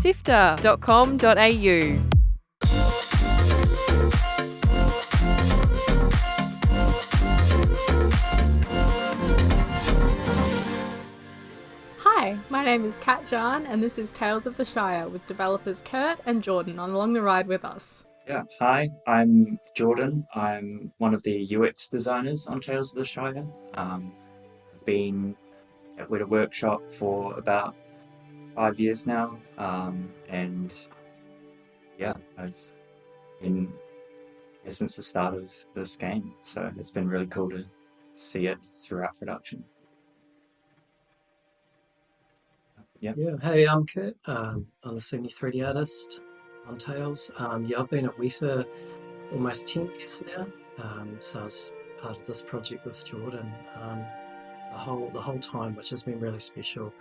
SIFTER.com.au. Hi, my name is Kat Jahne, and this is Tales of the Shire with developers Kurt and Jordan on Along the Ride with us. Yeah, hi, I'm Jordan. I'm one of the UX designers on Tales of the Shire. I've been at Weta Workshop for about 5 years now, and yeah, I've been here since the start of this game, so it's been really cool to see it throughout production. Yeah, hey, I'm Kurt. I'm the senior 3D artist on Tales. I've been at Weta almost 10 years now, so I was part of this project with Jordan the whole time, which has been really special.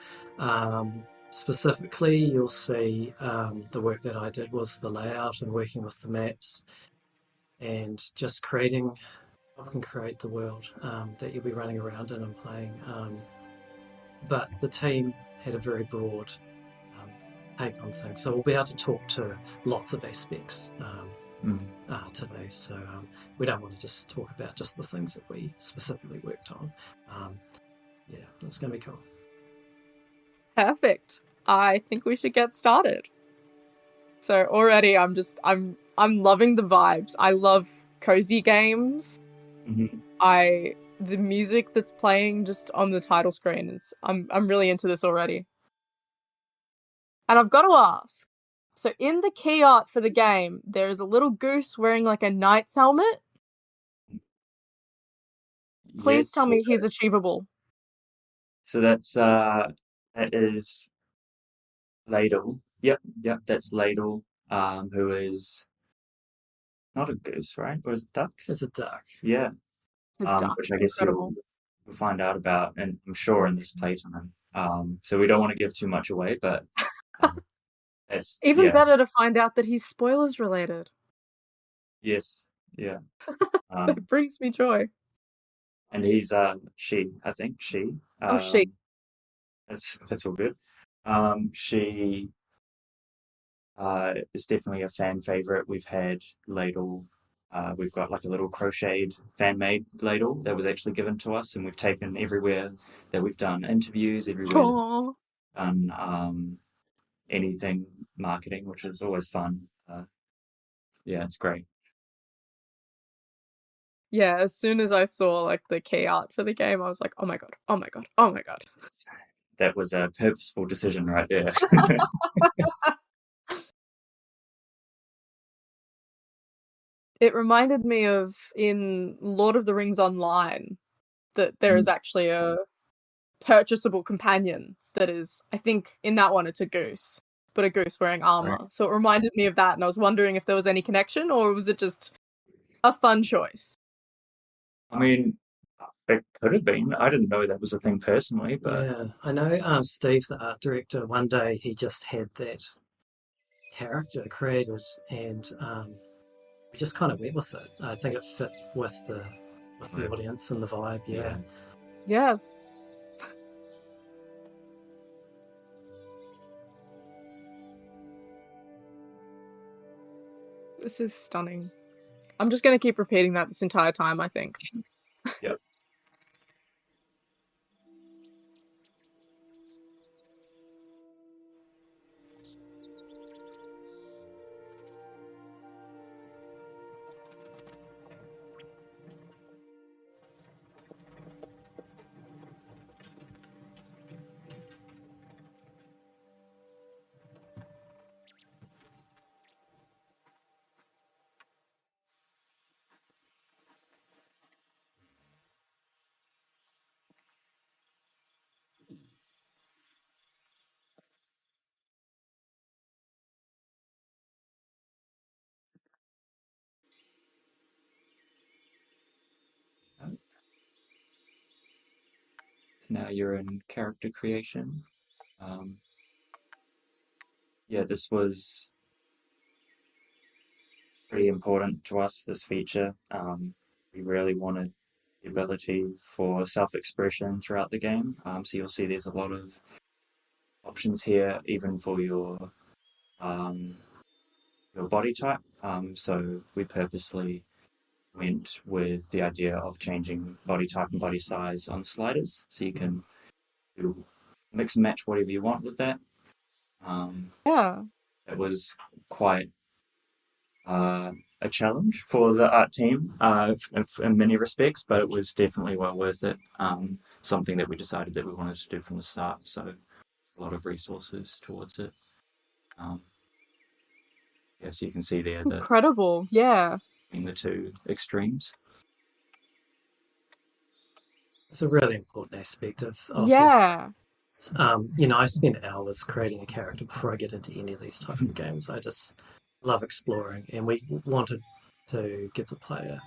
Specifically, you'll see the work that I did was the layout and working with the maps and just helping create the world that you'll be running around in and playing. But the team had a very broad take on things, so we'll be able to talk to lots of aspects today. So we don't want to just talk about just the things that we specifically worked on. Yeah, it's going to be cool. Perfect. I think we should get started. So already I'm loving the vibes. I love cozy games. Mm-hmm. The music that's playing just on the title screen is I'm really into this already. And I've got to ask, so in the key art for the game, there is a little goose wearing like a knight's helmet. Please tell me he's achievable. So that is Ladle. Yep, that's Ladle, who is not a goose, right? Or is it duck? It's a duck. Yeah. Duck, which I guess you'll find out about, and I'm sure in this playtime. So we don't want to give too much away, but it's even better to find out that he's spoilers related. Yes, yeah. That brings me joy. And he's she, I think she. She. That's all good. She is definitely a fan favorite. We've had Ladle. We've got like a little crocheted fan-made ladle that was actually given to us, and we've taken everywhere that we've done interviews, everywhere done anything marketing, which is always fun. Yeah, it's great. Yeah, as soon as I saw like the key art for the game, I was like, oh my god, oh my god, oh my god. That was a purposeful decision right there. It reminded me of in Lord of the Rings Online that there is actually a purchasable companion that is, I think in that one it's a goose, but a goose wearing armor. Right. So it reminded me of that, and I was wondering if there was any connection, or was it just a fun choice? I mean, it could have been. I didn't know that was a thing personally, but yeah, I know Steve, the art director, one day he just had that character created, and we just kind of went with it. I think it fit with the audience and the vibe. Yeah. This is stunning. I'm just going to keep repeating that this entire time, I think. Yep. Now you're in character creation. Yeah, this was pretty important to us, this feature. We really wanted the ability for self-expression throughout the game. So you'll see there's a lot of options here, even for your your body type. So we purposely went with the idea of changing body type and body size on sliders, so you can do mix and match whatever you want with that. Yeah. It was quite a challenge for the art team in many respects, but it was definitely well worth it. Something that we decided that we wanted to do from the start, so a lot of resources towards it. Yeah, so you can see there incredible, yeah, in the two extremes. It's a really important aspect of yeah. This. I spend hours creating a character before I get into any of these types of games. I just love exploring, and we wanted to give the player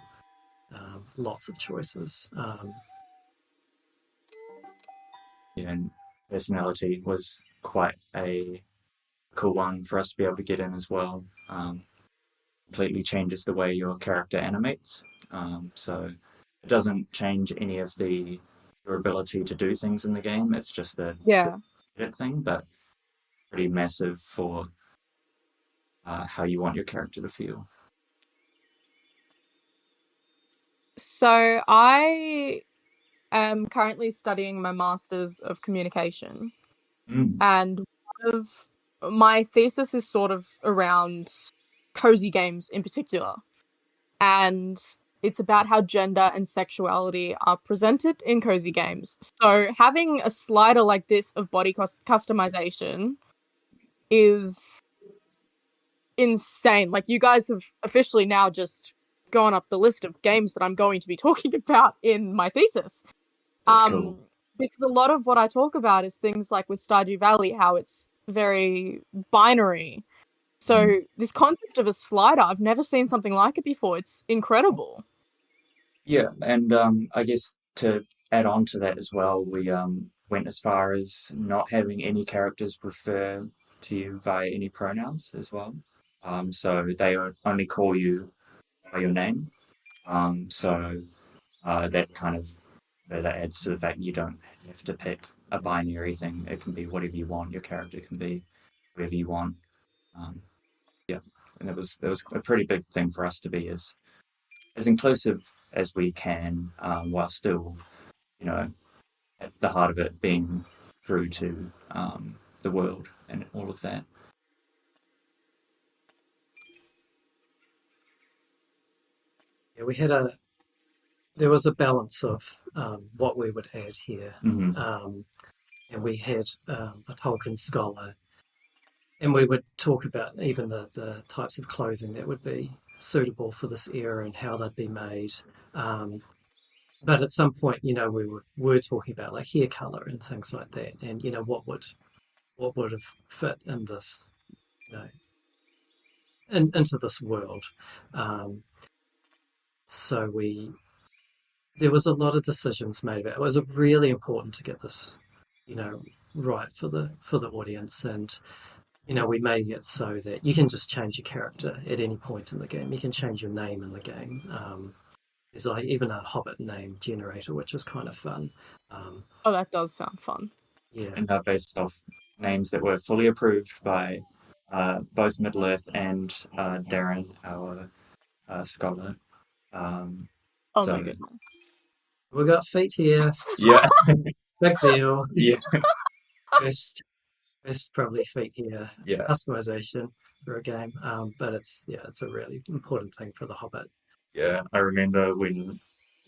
lots of choices. And personality was quite a cool one for us to be able to get in as well. Completely changes the way your character animates. So it doesn't change any of your ability to do things in the game. It's just the thing, but pretty massive for how you want your character to feel. So I am currently studying my Masters of Communication, and one of my thesis is sort of around cozy games in particular, and it's about how gender and sexuality are presented in cozy games. So having a slider like this of body customization is insane. Like, you guys have officially now just gone up the list of games that I'm going to be talking about in my thesis. That's cool. Because a lot of what I talk about is things like with Stardew Valley, how it's very binary. So this concept of a slider, I've never seen something like it before. It's incredible. Yeah, and I guess to add on to that as well, we went as far as not having any characters refer to you via any pronouns as well. So they only call you by your name. So that kind of that adds to the fact you don't have to pick a binary thing. It can be whatever you want. Your character can be whatever you want. Yeah, and it was a pretty big thing for us to be as inclusive as we can, while still, at the heart of it being true to the world and all of that. Yeah, there was a balance of what we would add here. And we had a Tolkien scholar, and we would talk about even the types of clothing that would be suitable for this era and how they'd be made. But at some point, we were talking about like hair color and things like that, and what would have fit in this, into this world. So there was a lot of decisions made about it. It was really important to get this, right for the audience, and we made it so that you can just change your character at any point in the game. You can change your name in the game. There's like even a Hobbit name generator, which is kind of fun. Oh, that does sound fun. Yeah, and they're based off names that were fully approved by both Middle Earth and Darren, our scholar. Oh my goodness. We got feet here. Yeah. Big deal. Yeah. Best probably feet here. Yeah. Customization for a game. But it's a really important thing for the Hobbit. Yeah, I remember when,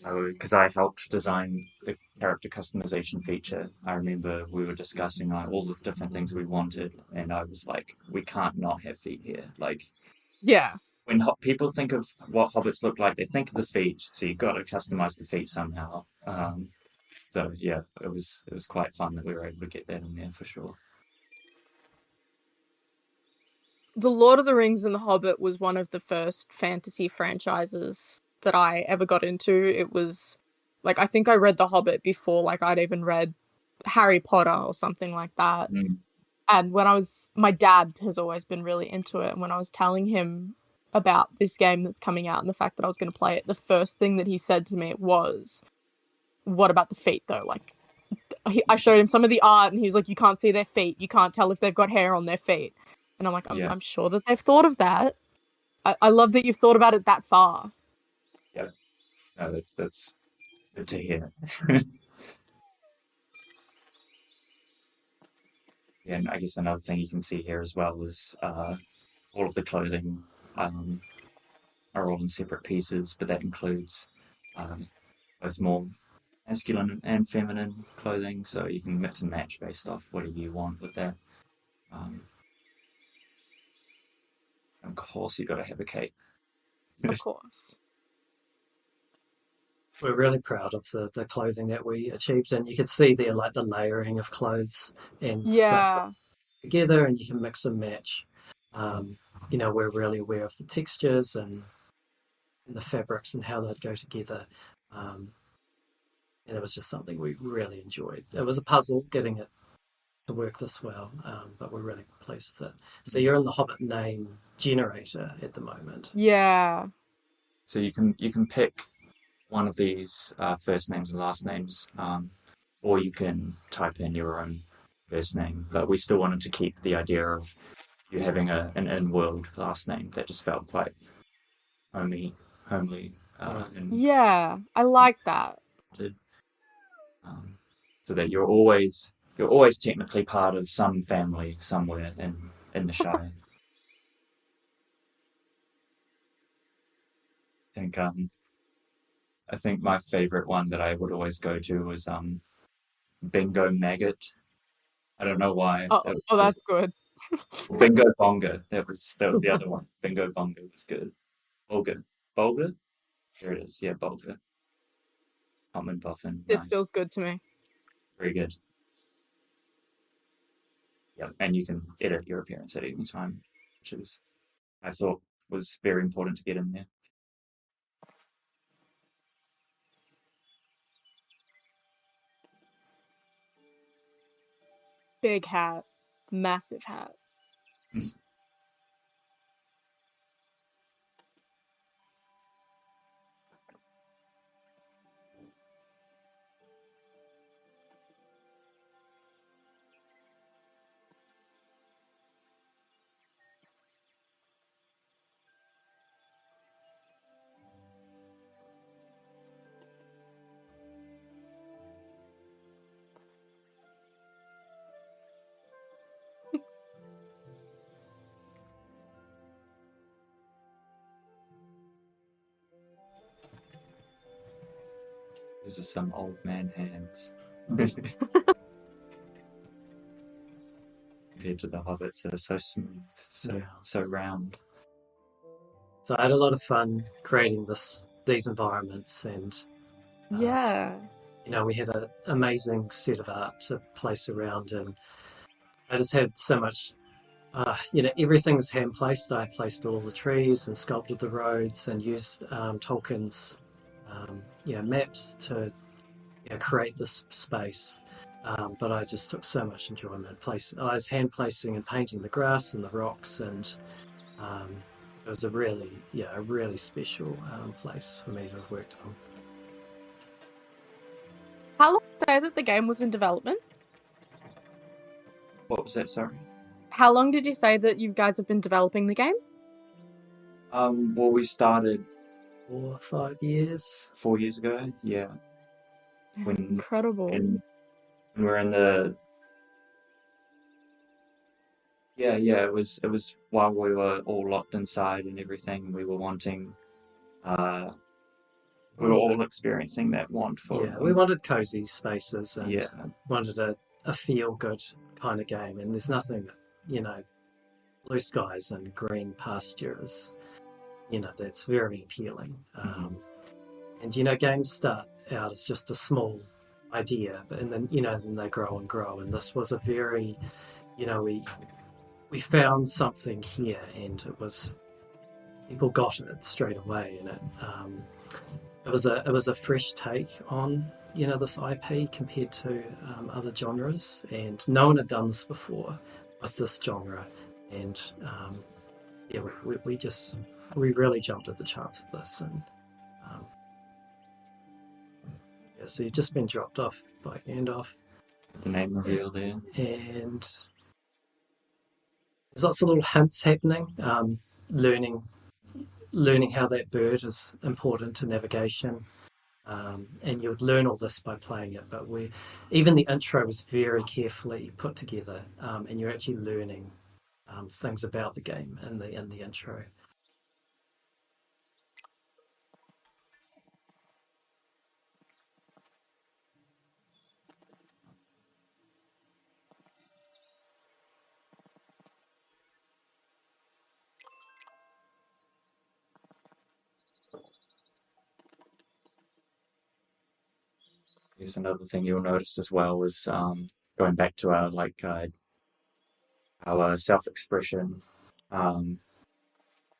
because I helped design the character customization feature, I remember we were discussing all the different things we wanted, and I was like, we can't not have feet here. Like, yeah. When people think of what hobbits look like, they think of the feet, so you've got to customize the feet somehow. So yeah, it was quite fun that we were able to get that in there for sure. The Lord of the Rings and The Hobbit was one of the first fantasy franchises that I ever got into. It was, like, I think I read The Hobbit before, like, I'd even read Harry Potter or something like that. And my dad has always been really into it, and when I was telling him about this game that's coming out and the fact that I was going to play it, the first thing that he said to me was, what about the feet, though? Like, I showed him some of the art, and he was like, you can't see their feet. You can't tell if they've got hair on their feet. And I'm like, Yeah. I'm sure that they've thought of that. I love that you've thought about it that far. Yeah. No, that's good to hear. Yeah, and I guess another thing you can see here as well is all of the clothing are all in separate pieces, but that includes both more masculine and feminine clothing, so you can mix and match based off whatever you want with that. Of course, you've got to have a cape. Of course. We're really proud of the clothing that we achieved, and you could see there like the layering of clothes and stuff together, and you can mix and match. We're really aware of the textures and the fabrics and how they'd go together. And it was just something we really enjoyed. It was a puzzle getting it to work this well, but we're really pleased with it. So you're in the Hobbit name generator at the moment. Yeah. So you can pick one of these first names and last names, or you can type in your own first name. But we still wanted to keep the idea of you having an in-world last name that just felt quite homely. Yeah, I like that. So that you're always technically part of some family somewhere in the Shire. I think my favourite one that I would always go to was Bingo Maggot. I don't know why. Oh, that's good. Bingo Bongo. That was the other one. Bingo Bongo was good. Bulga? There it is. Yeah, Bulga. Common Boffin. This Nice. feels good to me. Very good. Yeah, and you can edit your appearance at any time, which I thought was very important to get in there. Big hat. Massive hat. These are some old man hands. Compared to the hobbits that are so smooth, so round. So I had a lot of fun creating these environments, and we had an amazing set of art to place around, and I just had so much. Everything's hand placed. I placed all the trees and sculpted the roads and used Tolkien's maps to create this space. But I just took so much enjoyment. I was hand placing and painting the grass and the rocks, and it was a really special place for me to have worked on. How long did you say that the game was in development? What was that, sorry? How long did you say that you guys have been developing the game? Well, we started 4 or 5 years. 4 years ago, yeah. Incredible. When we're in the it was while we were all locked inside and everything. We were wanting, we were all experiencing that want for. Yeah, we wanted cozy spaces and Yeah. wanted a feel-good kind of game. And there's nothing, blue skies and green pastures, that's very appealing. And games start out as just a small idea, and then they grow and grow. And this was a very, we found something here, and it was, people got it straight away, and it was a fresh take on this IP compared to other genres, and no one had done this before with this genre, and we really jumped at the chance of this, and so you've just been dropped off by Gandalf. The name reveal there. And there's lots of little hints happening. Learning how that bird is important to navigation. And you would learn all this by playing it, but even the intro was very carefully put together, and you're actually learning things about the game in the intro. Yes, another thing you'll notice as well is going back to our self-expression.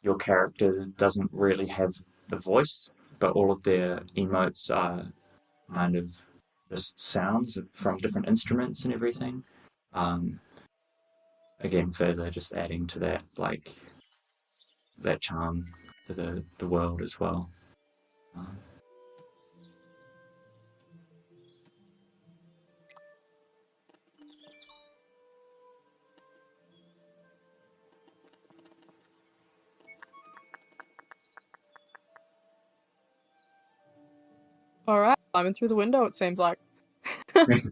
Your character doesn't really have the voice, but all of their emotes are kind of just sounds from different instruments and everything. Again, further just adding to that that charm to the world as well. All right, climbing through the window. It seems like. We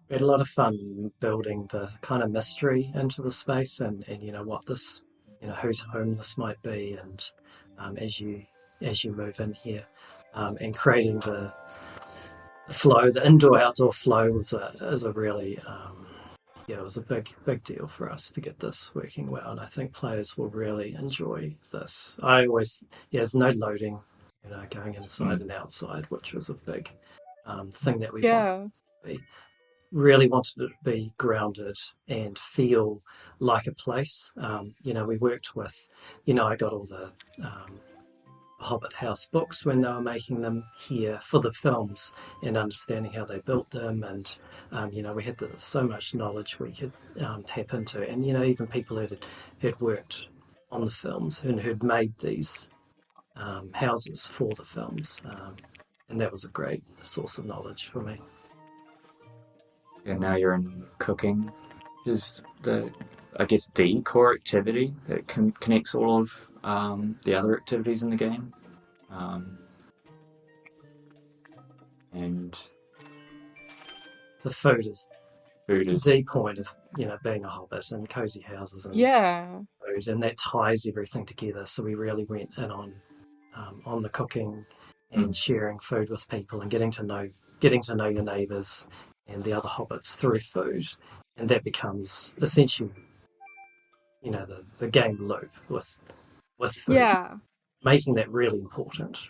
had a lot of fun building the kind of mystery into the space, and what this, whose home this might be, and as you move in here, and creating the flow, the indoor-outdoor flow is a really it was a big deal for us to get this working well, and I think players will really enjoy this. There's no loading, going inside and outside, which was a big thing that we really wanted it to be grounded and feel like a place. We worked with, I got all the Hobbit house books when they were making them here for the films and understanding how they built them, and we had so much knowledge we could tap into, and even people who'd worked on the films and who'd made these houses for the films, and that was a great source of knowledge for me. Yeah, now you're in cooking, is the core activity that connects all of the other activities in the game, and the food is the point of being a hobbit and cozy houses and food, and that ties everything together. So we really went in on the cooking and sharing food with people and getting to know your neighbours and the other hobbits through food, and that becomes essentially the game loop with food, making that really important.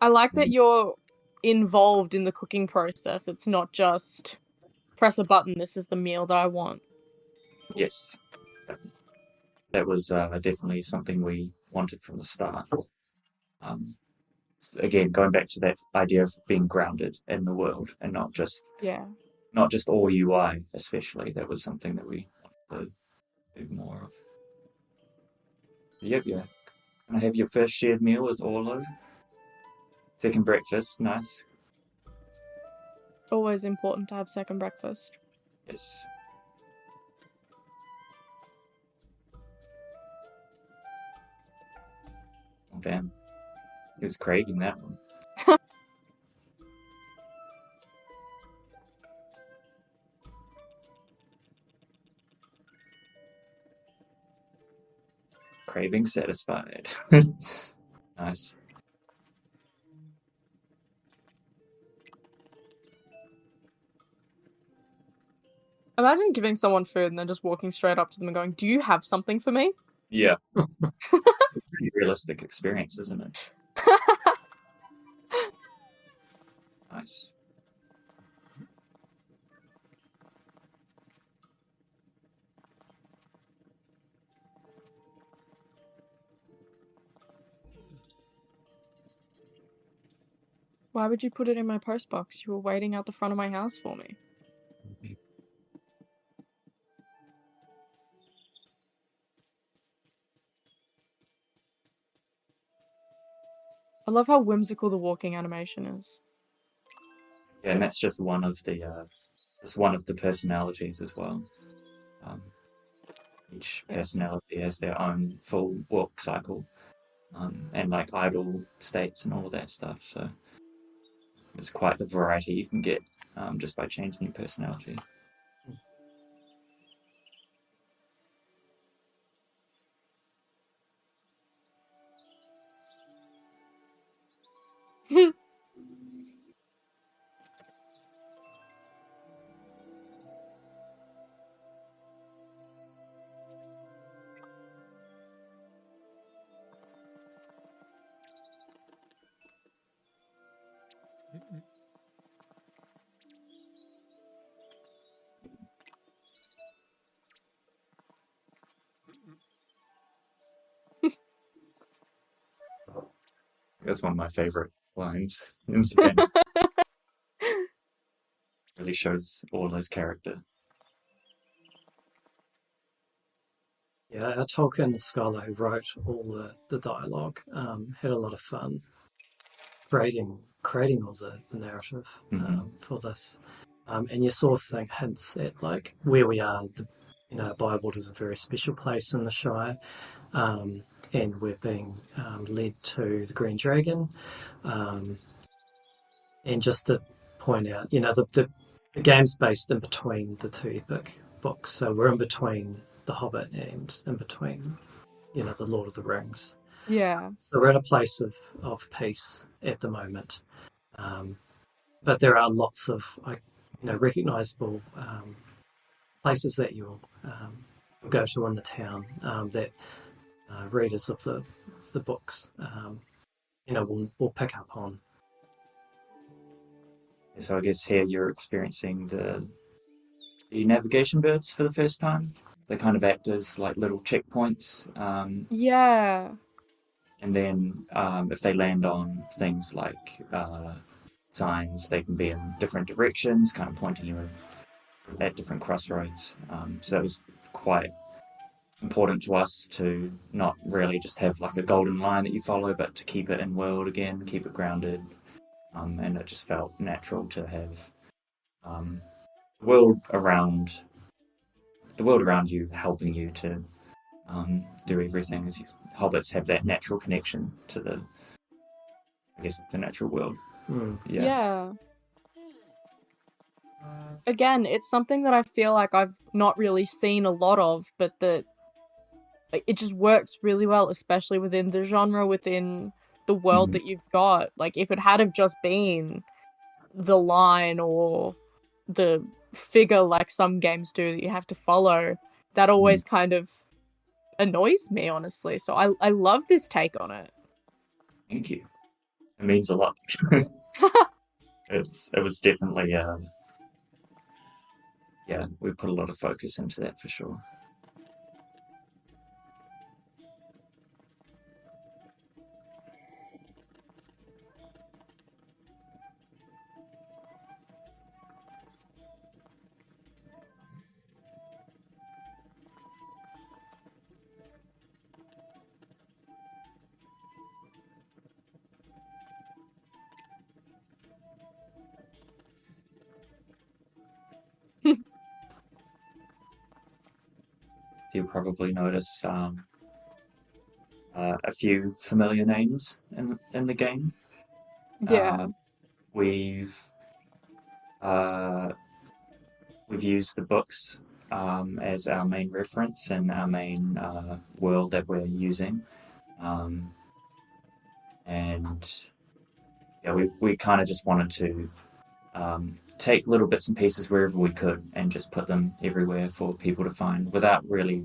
I like that you're involved in the cooking process. It's not just press a button, this is the meal that I want. Yes, that was definitely something we wanted from the start. Again, going back to that idea of being grounded in the world and not just all UI, especially. That was something that we wanted to do more of. Yep, yeah. Gonna have your first shared meal with Orlo. Second breakfast, nice. Always important to have second breakfast. Yes. Oh damn. He was craving that one. Craving satisfied. Nice. Imagine giving someone food and then just walking straight up to them and going, "Do you have something for me?" Yeah. It's a pretty realistic experience, isn't it? Nice. Why would you put it in my post box? You were waiting out the front of my house for me. I love how whimsical the walking animation is. Yeah, and that's just one of the personalities as well. Each personality has their own full walk cycle, and like idle states and all of that stuff. So it's quite the variety you can get just by changing your personality. That's one of my favorite lines in the game. Really shows all his character. Yeah, our Tolkien scholar who wrote all the dialogue had a lot of fun creating all the narrative for this. And you saw hints at like where we are. Bywater is a very special place in the Shire, and we're being led to the Green Dragon. And just to point out, the game's based in between the two epic books, so we're in between The Hobbit and in between, the Lord of the Rings. Yeah. So we're in a place of peace at the moment. But there are lots of recognisable places that you'll go to in the town that readers of the books will pick up on. So I guess here you're experiencing the navigation birds for the first time. They kind of act as like little checkpoints. Yeah. And then if they land on things like signs, they can be in different directions, kind of pointing you at different crossroads. So that was quite important to us to not really just have like a golden line that you follow, but to keep it in world again, keep it grounded. And it just felt natural to have the world around you helping you to do everything. As hobbits have that natural connection to the natural world. Yeah. Again, it's something that I feel like I've not really seen a lot of, but that it just works really well, especially within the genre, within the world that you've got. Like, if it had have just been the line or the figure like some games do that you have to follow, that always kind of annoys me, honestly. So I love this take on it. Thank you. It means a lot. It was definitely we put a lot of focus into that for sure. You'll probably notice a few familiar names in the game. Yeah. We've used the books as our main reference and our main world that we're using, and we kind of just wanted to take little bits and pieces wherever we could and just put them everywhere for people to find without really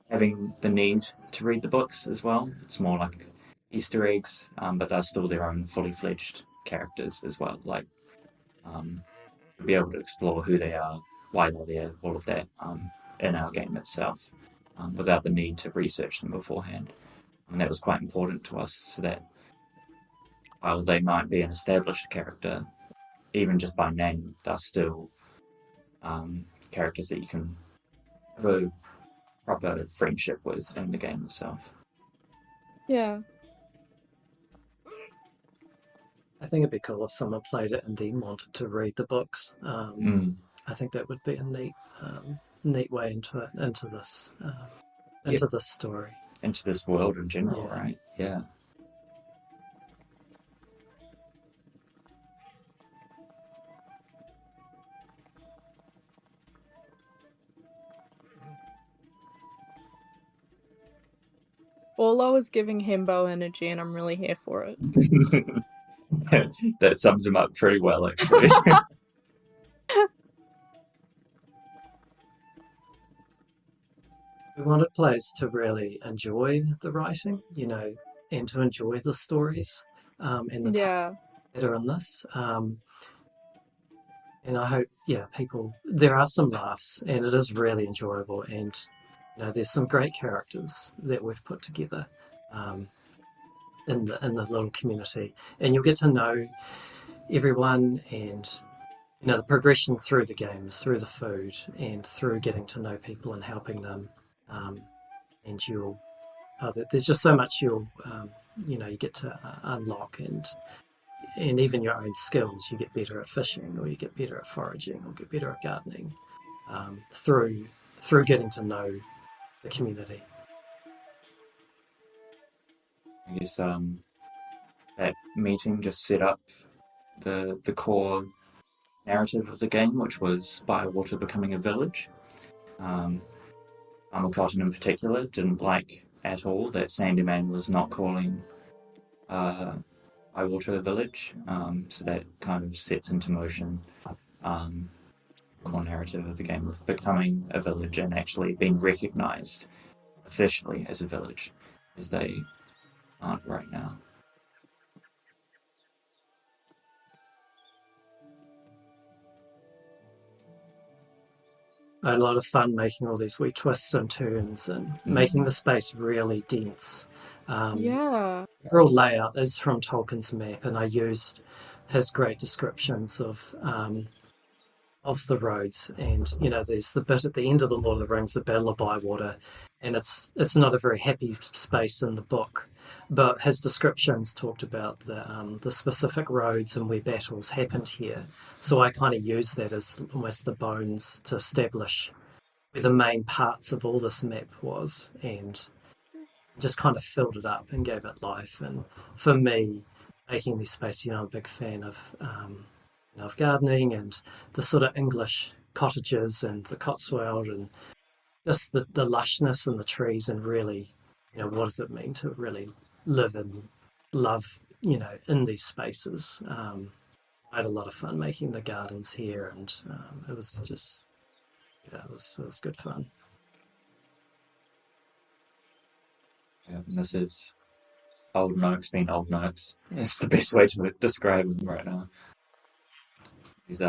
having the need to read the books as well. It's more like Easter eggs, but they're still their own fully fledged characters as well. Like, you'll be able to explore who they are, why they're there, all of that in our game itself, without the need to research them beforehand. And that was quite important to us, so that while they might be an established character, even just by name, they're still characters that you can have a proper friendship with in the game itself. Yeah. I think it'd be cool if someone played it and then wanted to read the books. I think that would be a neat way into this this story, into this world in general, Yeah. right? Yeah. Orlo is giving himbo energy, and I'm really here for it. That sums him up pretty well, actually. We wanted players to really enjoy the writing, and to enjoy the stories and the Yeah. that are in this. And I hope, there are some laughs, and it is really enjoyable. And there's some great characters that we've put together in the little community, and you'll get to know everyone, and the progression through the games, through the food, and through getting to know people and helping them. And there's just so much you get to unlock, and even your own skills. You get better at fishing, or you get better at foraging, or get better at gardening through getting to know the community. I guess that meeting just set up the core narrative of the game, which was Bywater becoming a village. Cotton in particular didn't like at all that Sandyman was not calling Bywater a village, so that kind of sets into motion core narrative of the game of becoming a village and actually being recognised officially as a village, as they aren't right now. I had a lot of fun making all these wee twists and turns and making the space really dense. Yeah. The overall layout is from Tolkien's map, and I used his great descriptions of the roads. And there's the bit at the end of the Lord of the Rings, the Battle of Bywater, and it's not a very happy space in the book, but his descriptions talked about the specific roads and where battles happened here. So I kind of used that as almost the bones to establish where the main parts of all this map was, and just kind of filled it up and gave it life. And for me, making this space, I'm a big fan of gardening and the sort of English cottages and the Cotswold, and just the lushness and the trees, and really, what does it mean to really live and love, in these spaces. I had a lot of fun making the gardens here, and it was just, it was good fun. Yeah, and this is Old Noakes being Old Noakes. It's the best way to describe him right now. He's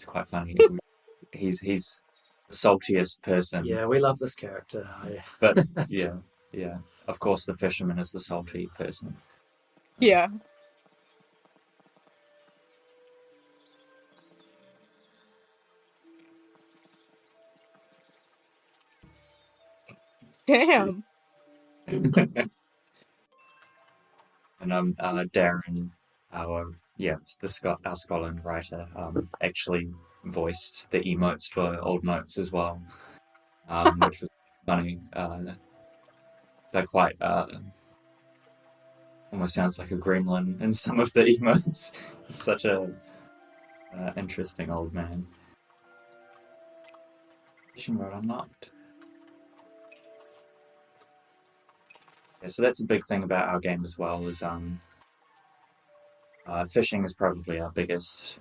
quite funny. He's the saltiest person. Yeah, we love this character. But yeah. Of course, the fisherman is the salty person. Yeah. Damn. And Darren, our Scotland writer, actually voiced the emotes for Old Noakes as well, which was funny. They're quite almost sounds like a gremlin in some of the emotes. He's such a interesting old man. Fishing rod unlocked. Yeah, so that's a big thing about our game as well, is fishing is probably our biggest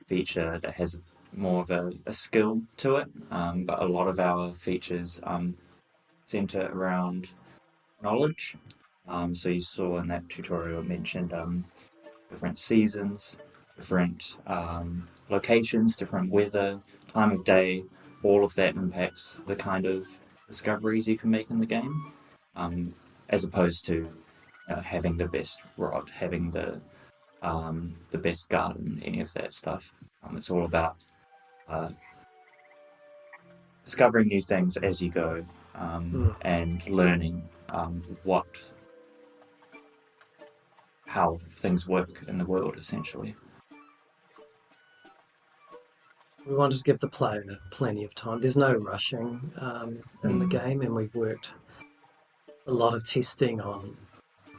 feature that has more of a skill to it, but a lot of our features centre around knowledge. So you saw in that tutorial it mentioned different seasons, different locations, different weather, time of day. All of that impacts the kind of discoveries you can make in the game. as opposed to having the best rod, having the best garden, any of that stuff. It's all about discovering new things as you go, and learning how things work in the world, essentially. We wanted to give the player plenty of time. There's no rushing in the game, and we've worked a lot of testing on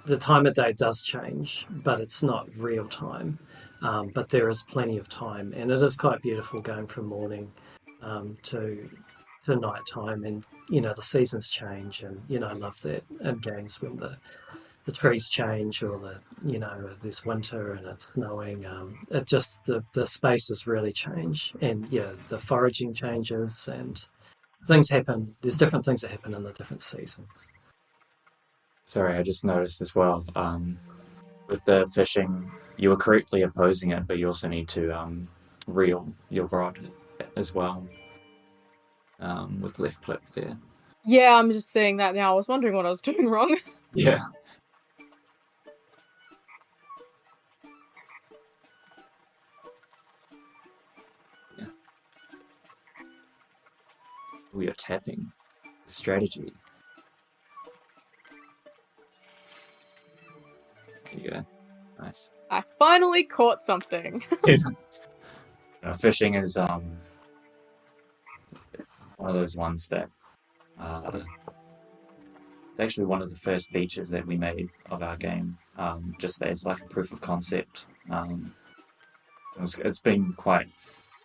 the time of day does change, but it's not real time. But there is plenty of time, and it is quite beautiful going from morning to night time, and the seasons change, and I love that in games when the trees change, or there's winter and it's snowing. It just the spaces really change, and the foraging changes, and things happen. There's different things that happen in the different seasons. Sorry, I just noticed as well, with the fishing, you were correctly opposing it, but you also need to reel your rod as well, with left click there. Yeah, I'm just seeing that now. I was wondering what I was doing wrong. Yeah. We are tapping the strategy. There you go. Nice. I finally caught something. Fishing is one of those ones that it's actually one of the first features that we made of our game, just as like a proof of concept. It's been quite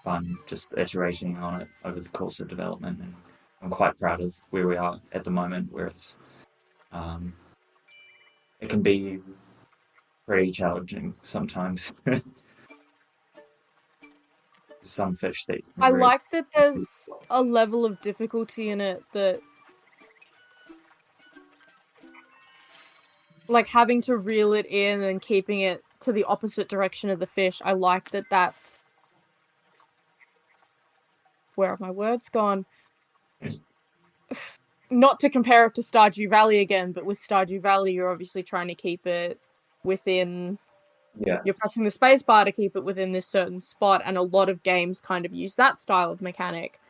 fun just iterating on it over the course of development, and I'm quite proud of where we are at the moment, where it's it can be pretty challenging sometimes. Some fish that I like that there's a level of difficulty in it that, like, having to reel it in and keeping it to the opposite direction of the fish. I like that that's... Where have my words gone? Not to compare it to Stardew Valley again, but with Stardew Valley, you're obviously trying to keep it within... Yeah. You're pressing the space bar to keep it within this certain spot, and a lot of games kind of use that style of mechanic.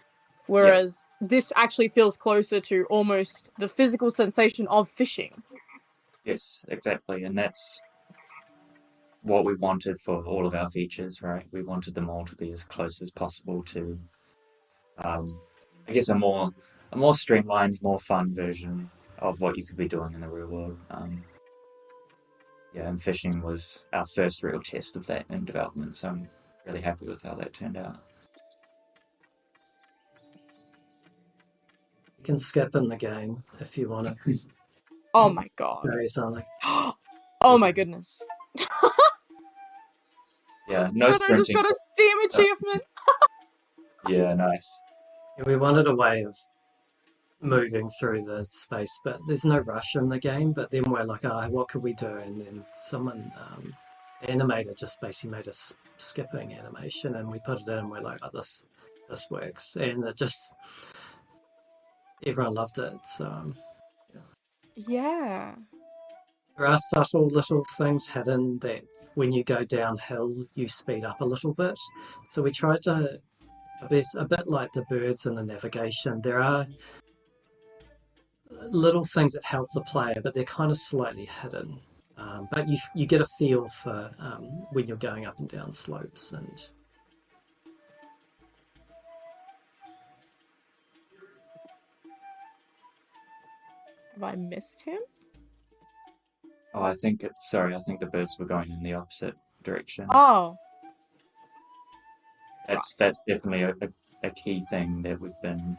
Whereas this actually feels closer to almost the physical sensation of fishing. Yes, exactly. And that's what we wanted for all of our features, right? We wanted them all to be as close as possible to, I guess, a more streamlined, more fun version of what you could be doing in the real world. And fishing was our first real test of that in development, so I'm really happy with how that turned out. You can skip in the game if you want to. Oh my god. Very something. Oh my goodness. Yeah, no sprinting. I just got a Steam achievement. Yeah, nice. We wanted a way of moving through the space, but there's no rush in the game. But then we're like, what could we do? And then someone, animator, just basically made a skipping animation, and we put it in, and we're like, this works, and it just everyone loved it. So yeah, there are subtle little things hidden that when you go downhill, you speed up a little bit. So we tried to, a bit like the birds in the navigation. There are little things that help the player, but they're kind of slightly hidden. But you get a feel for when you're going up and down slopes. And have I missed him? Oh, I think the birds were going in the opposite direction. Oh. That's definitely a key thing that we've been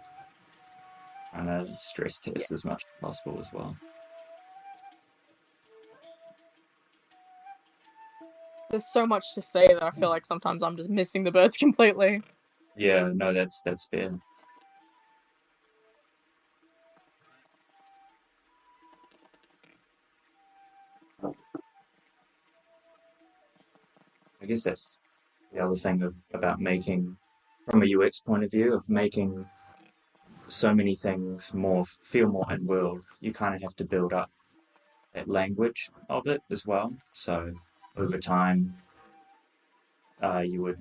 trying to stress test as much as possible as well. There's so much to say that I feel like sometimes I'm just missing the birds completely. Yeah, no, that's fair. I guess that's the other thing about making, from a UX point of view, of making so many things feel more in world. You kind of have to build up language of it as well. So over time, you would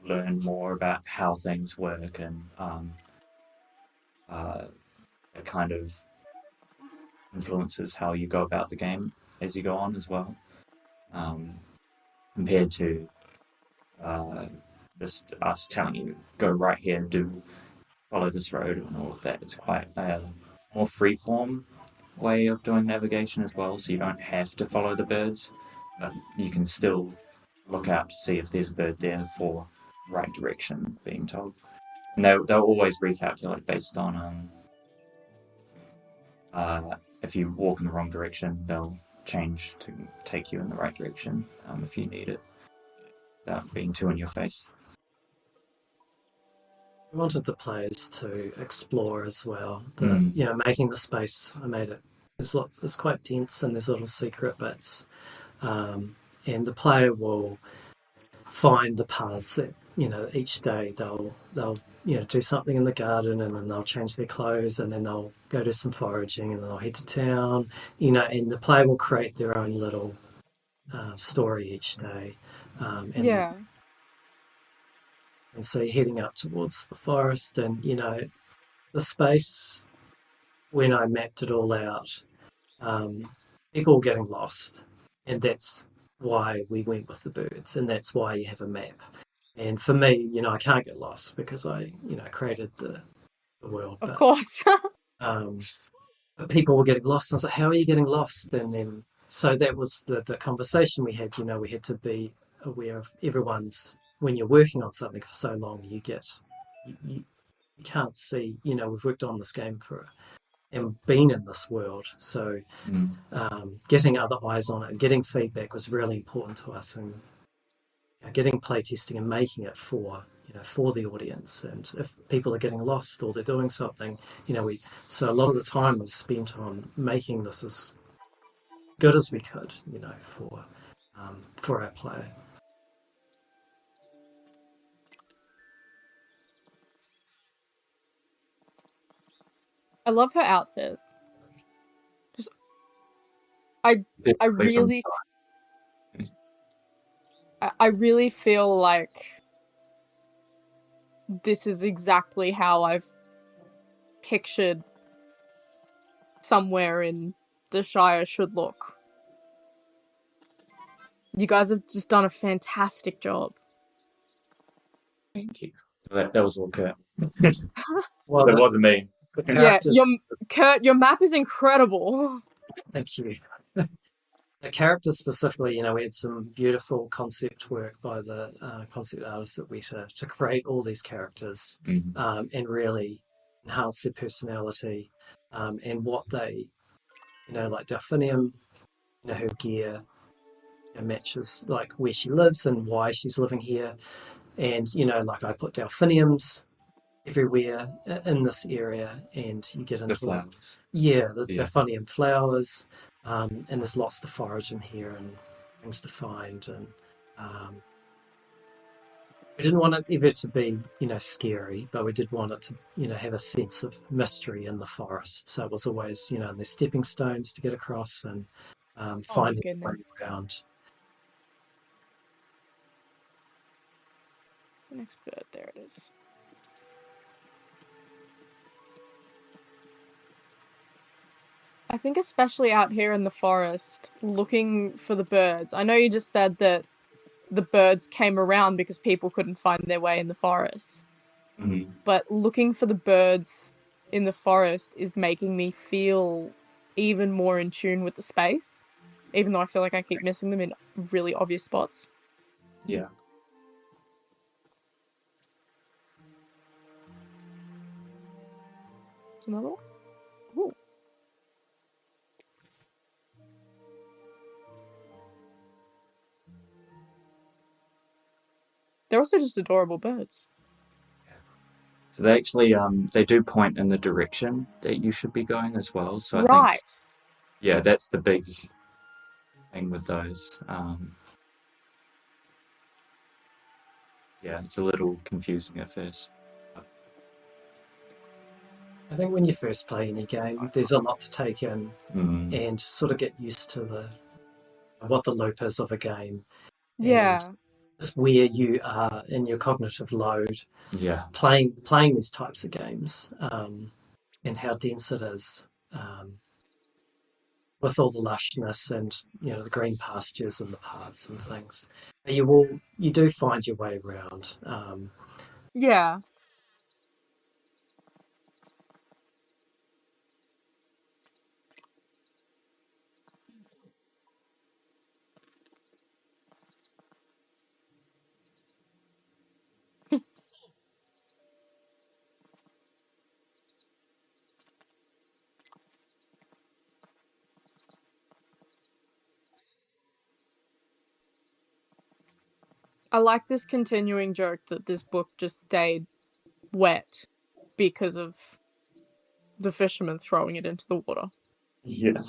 learn more about how things work, and it kind of influences how you go about the game as you go on as well. Compared to just us telling you, go right here and follow this road and all of that. It's quite a more freeform way of doing navigation as well, so you don't have to follow the birds, but you can still look out to see if there's a bird there for right direction being told. And they'll always recalculate based on if you walk in the wrong direction, they'll change to take you in the right direction if you need it, without being too in your face. I wanted the players to explore as well. Making the space, I made it. It's quite dense, and there's little secret bits, and the player will find the paths that each day they'll do something in the garden, and then they'll change their clothes, and then they'll go do some foraging, and then they'll head to town. And the player will create their own little story each day. And so you're heading up towards the forest, and the space, when I mapped it all out, people were getting lost, and that's why we went with the birds, and that's why you have a map. And for me, I can't get lost because I created the world. Of course. But people were getting lost, and I was like, how are you getting lost? And then, so that was the conversation we had. We had to be aware of everyone's, when you're working on something for so long, you can't see, we've worked on this game and been in this world. So getting other eyes on it and getting feedback was really important to us, and getting playtesting and making it for the audience. And if people are getting lost or they're doing something, so a lot of the time was spent on making this as good as we could, for our player. I love her outfit. I really feel like this is exactly how I've pictured somewhere in the Shire should look. You guys have just done a fantastic job. Thank you. That was all Kurt. Well, that wasn't me. Yeah, Kurt, your map is incredible. Thank you. The characters specifically, we had some beautiful concept work by the concept artists at Weta to create all these characters and really enhance their personality and what they, like Delphinium, her gear matches like where she lives and why she's living here. And, like I put Delphiniums everywhere in this area, and you get into the flowers. The Delphinium flowers. And there's lots to forage in here and things to find, and we didn't want it ever to be scary, but we did want it to have a sense of mystery in the forest. So it was always there's stepping stones to get across, and finding a way around. The next bird, there it is. I think especially out here in the forest, looking for the birds. I know you just said that the birds came around because people couldn't find their way in the forest. Mm-hmm. But looking for the birds in the forest is making me feel even more in tune with the space, even though I feel like I keep missing them in really obvious spots. Yeah. It's another one? Ooh. They're also just adorable birds. So they actually they do point in the direction that you should be going as well. So I think that's the big thing with those. It's a little confusing at first. I I think when you first play any game, there's a lot to take in Mm. and sort of get used to what the loop is of a game. Yeah. And just where you are in your cognitive load Yeah. playing these types of games, and how dense it is, with all the lushness and the green pastures and the paths and things. But you do find your way around. Yeah. I like this continuing joke that this book just stayed wet because of the fisherman throwing it into the water. Yeah.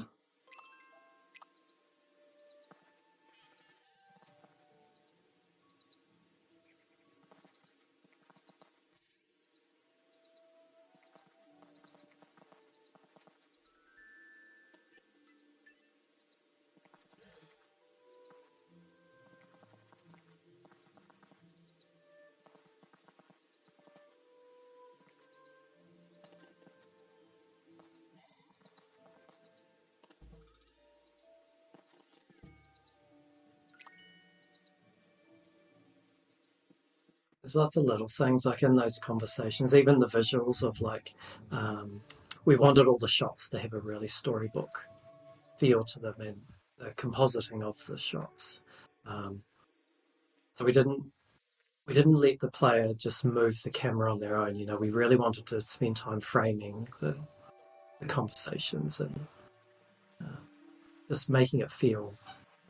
There's lots of little things like in those conversations, even the visuals of we wanted all the shots to have a really storybook feel to them and the compositing of the shots. So we didn't let the player just move the camera on their own. We really wanted to spend time framing the conversations and just making it feel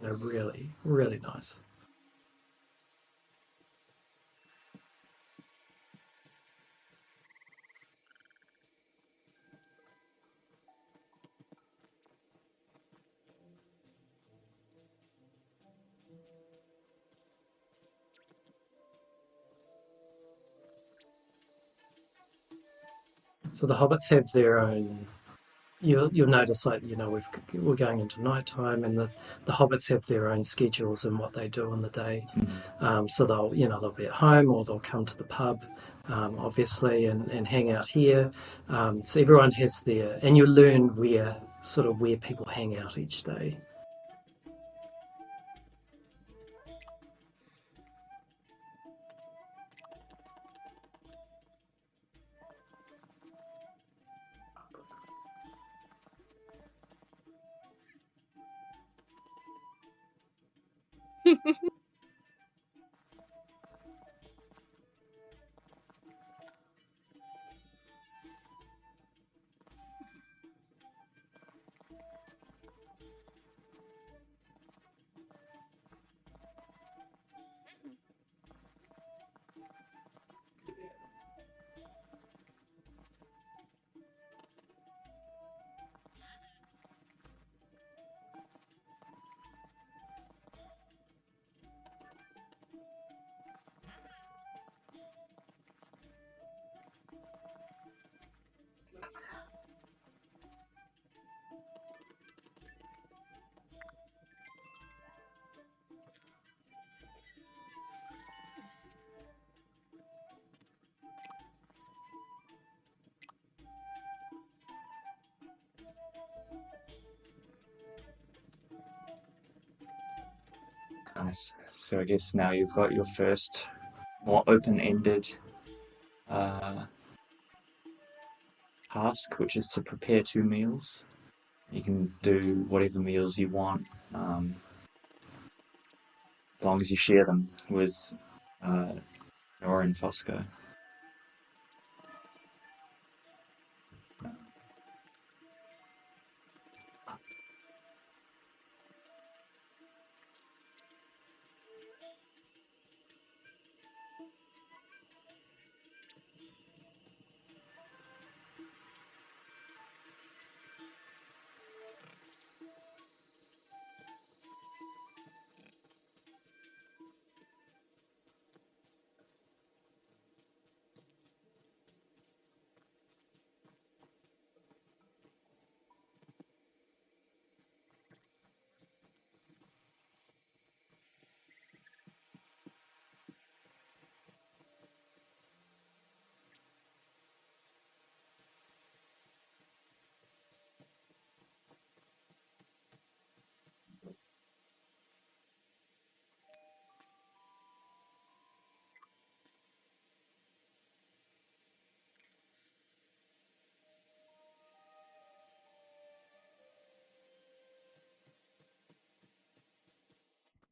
really, really nice. So the hobbits have their own. You'll notice, we're going into nighttime, and the hobbits have their own schedules and what they do on the day. So they'll be at home or they'll come to the pub, obviously, and hang out here. So everyone has their, and you learn where people hang out each day. Nice. So I guess now you've got your first more open-ended task, which is to prepare 2 meals. You can do whatever meals you want, as long as you share them with Nora and Fosco.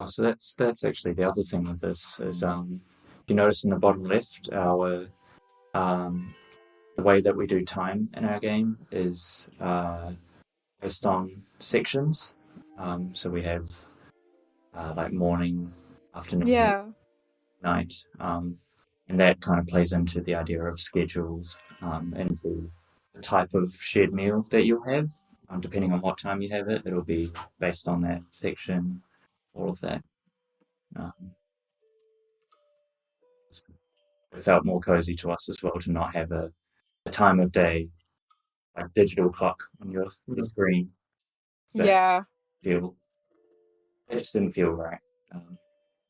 So that's actually the other thing with this is if you notice in the bottom left, our the way that we do time in our game is based on sections. So we have like morning, afternoon, Yeah. night, and that kind of plays into the idea of schedules, into the type of shared meal that you'll have. Depending on what time you have it, it'll be based on that section, all of that. It felt more cozy to us as well to not have a time of day, like digital clock on your screen. Yeah. It just didn't feel right.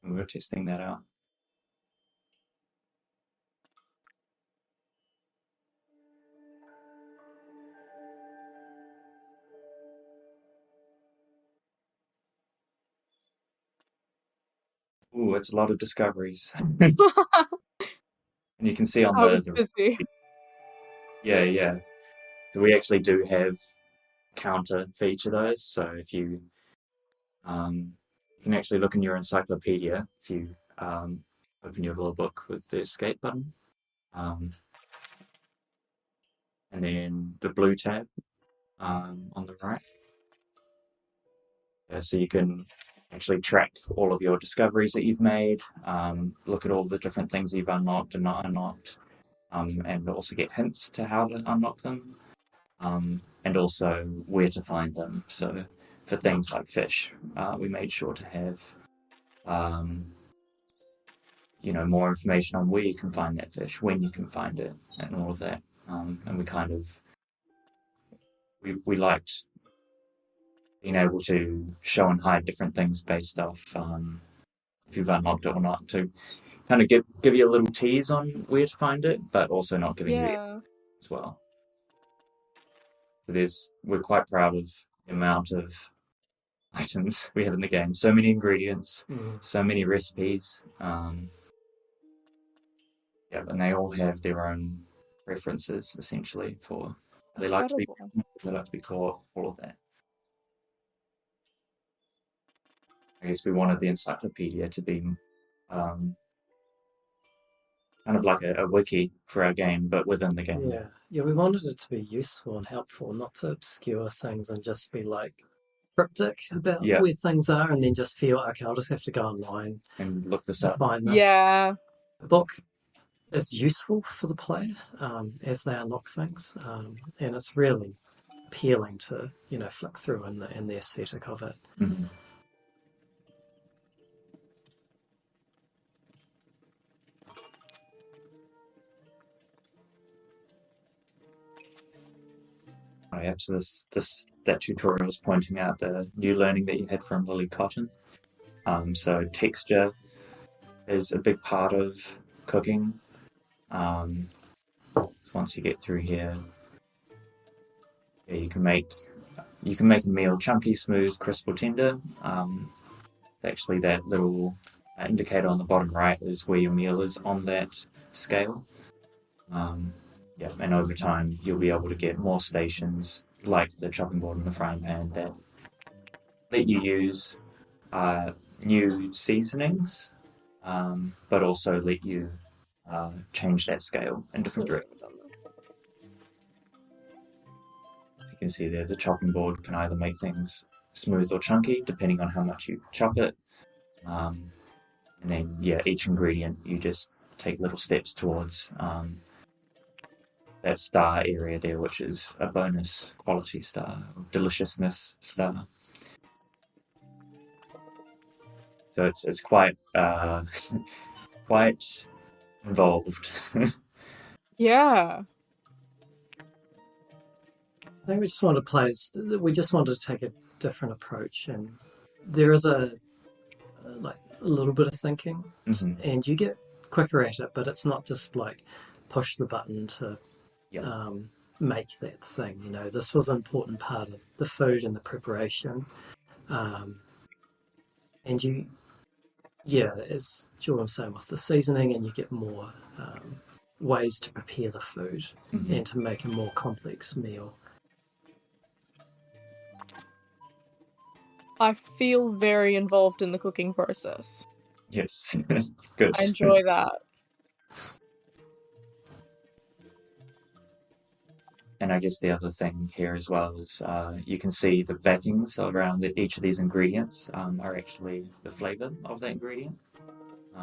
We were testing that out. Ooh, it's a lot of discoveries. And you can see on I was busy. Yeah. So we actually do have a counter for each of those. So if you can actually look in your encyclopedia if you open your little book with the escape button. And then the blue tab on the right. So you can actually track all of your discoveries that you've made, look at all the different things you've unlocked and not unlocked, and also get hints to how to unlock them, and also where to find them. So for things like fish, we made sure to have more information on where you can find that fish, when you can find it, and all of that. And we kind of we liked being able to show and hide different things based off if you've unlocked it or not, to kind of give you a little tease on where to find it, but also not giving you it as well. We're quite proud of the amount of items we have in the game. So many ingredients, so many recipes. And they all have their own preferences essentially for they like to be caught, all of that. I guess we wanted the encyclopedia to be kind of like a wiki for our game, but within the game. Yeah, we wanted it to be useful and helpful, not to obscure things and just be like cryptic about where things are, and then just feel, okay, I'll just have to go online and look this up. Find this. Yeah. The book is useful for the player as they unlock things, and it's really appealing to flick through and the aesthetic of it. Mm-hmm. So that tutorial was pointing out the new learning that you had from Lily Cotton. So texture is a big part of cooking. Once you get through here, you can make a meal chunky, smooth, crisp, or tender. Actually, that little indicator on the bottom right is where your meal is on that scale. And over time, you'll be able to get more stations like the chopping board and the frying pan that let you use new seasonings, but also let you change that scale in different directions. You can see there the chopping board can either make things smooth or chunky depending on how much you chop it. And then, each ingredient you just take little steps towards that star area there, which is a bonus quality star, deliciousness star. So it's quite quite involved. Yeah. I think we just wanted to take a different approach, and there is a little bit of thinking, and you get quicker at it, but it's not just like push the button to make that thing. This was an important part of the food and the preparation, and as Jordan was saying, with the seasoning, and you get more ways to prepare the food and to make a more complex meal. I feel very involved in the cooking process. Yes. Good. I enjoy that. And I guess the other thing here as well is you can see the backings around each of these ingredients are actually the flavor of that ingredient.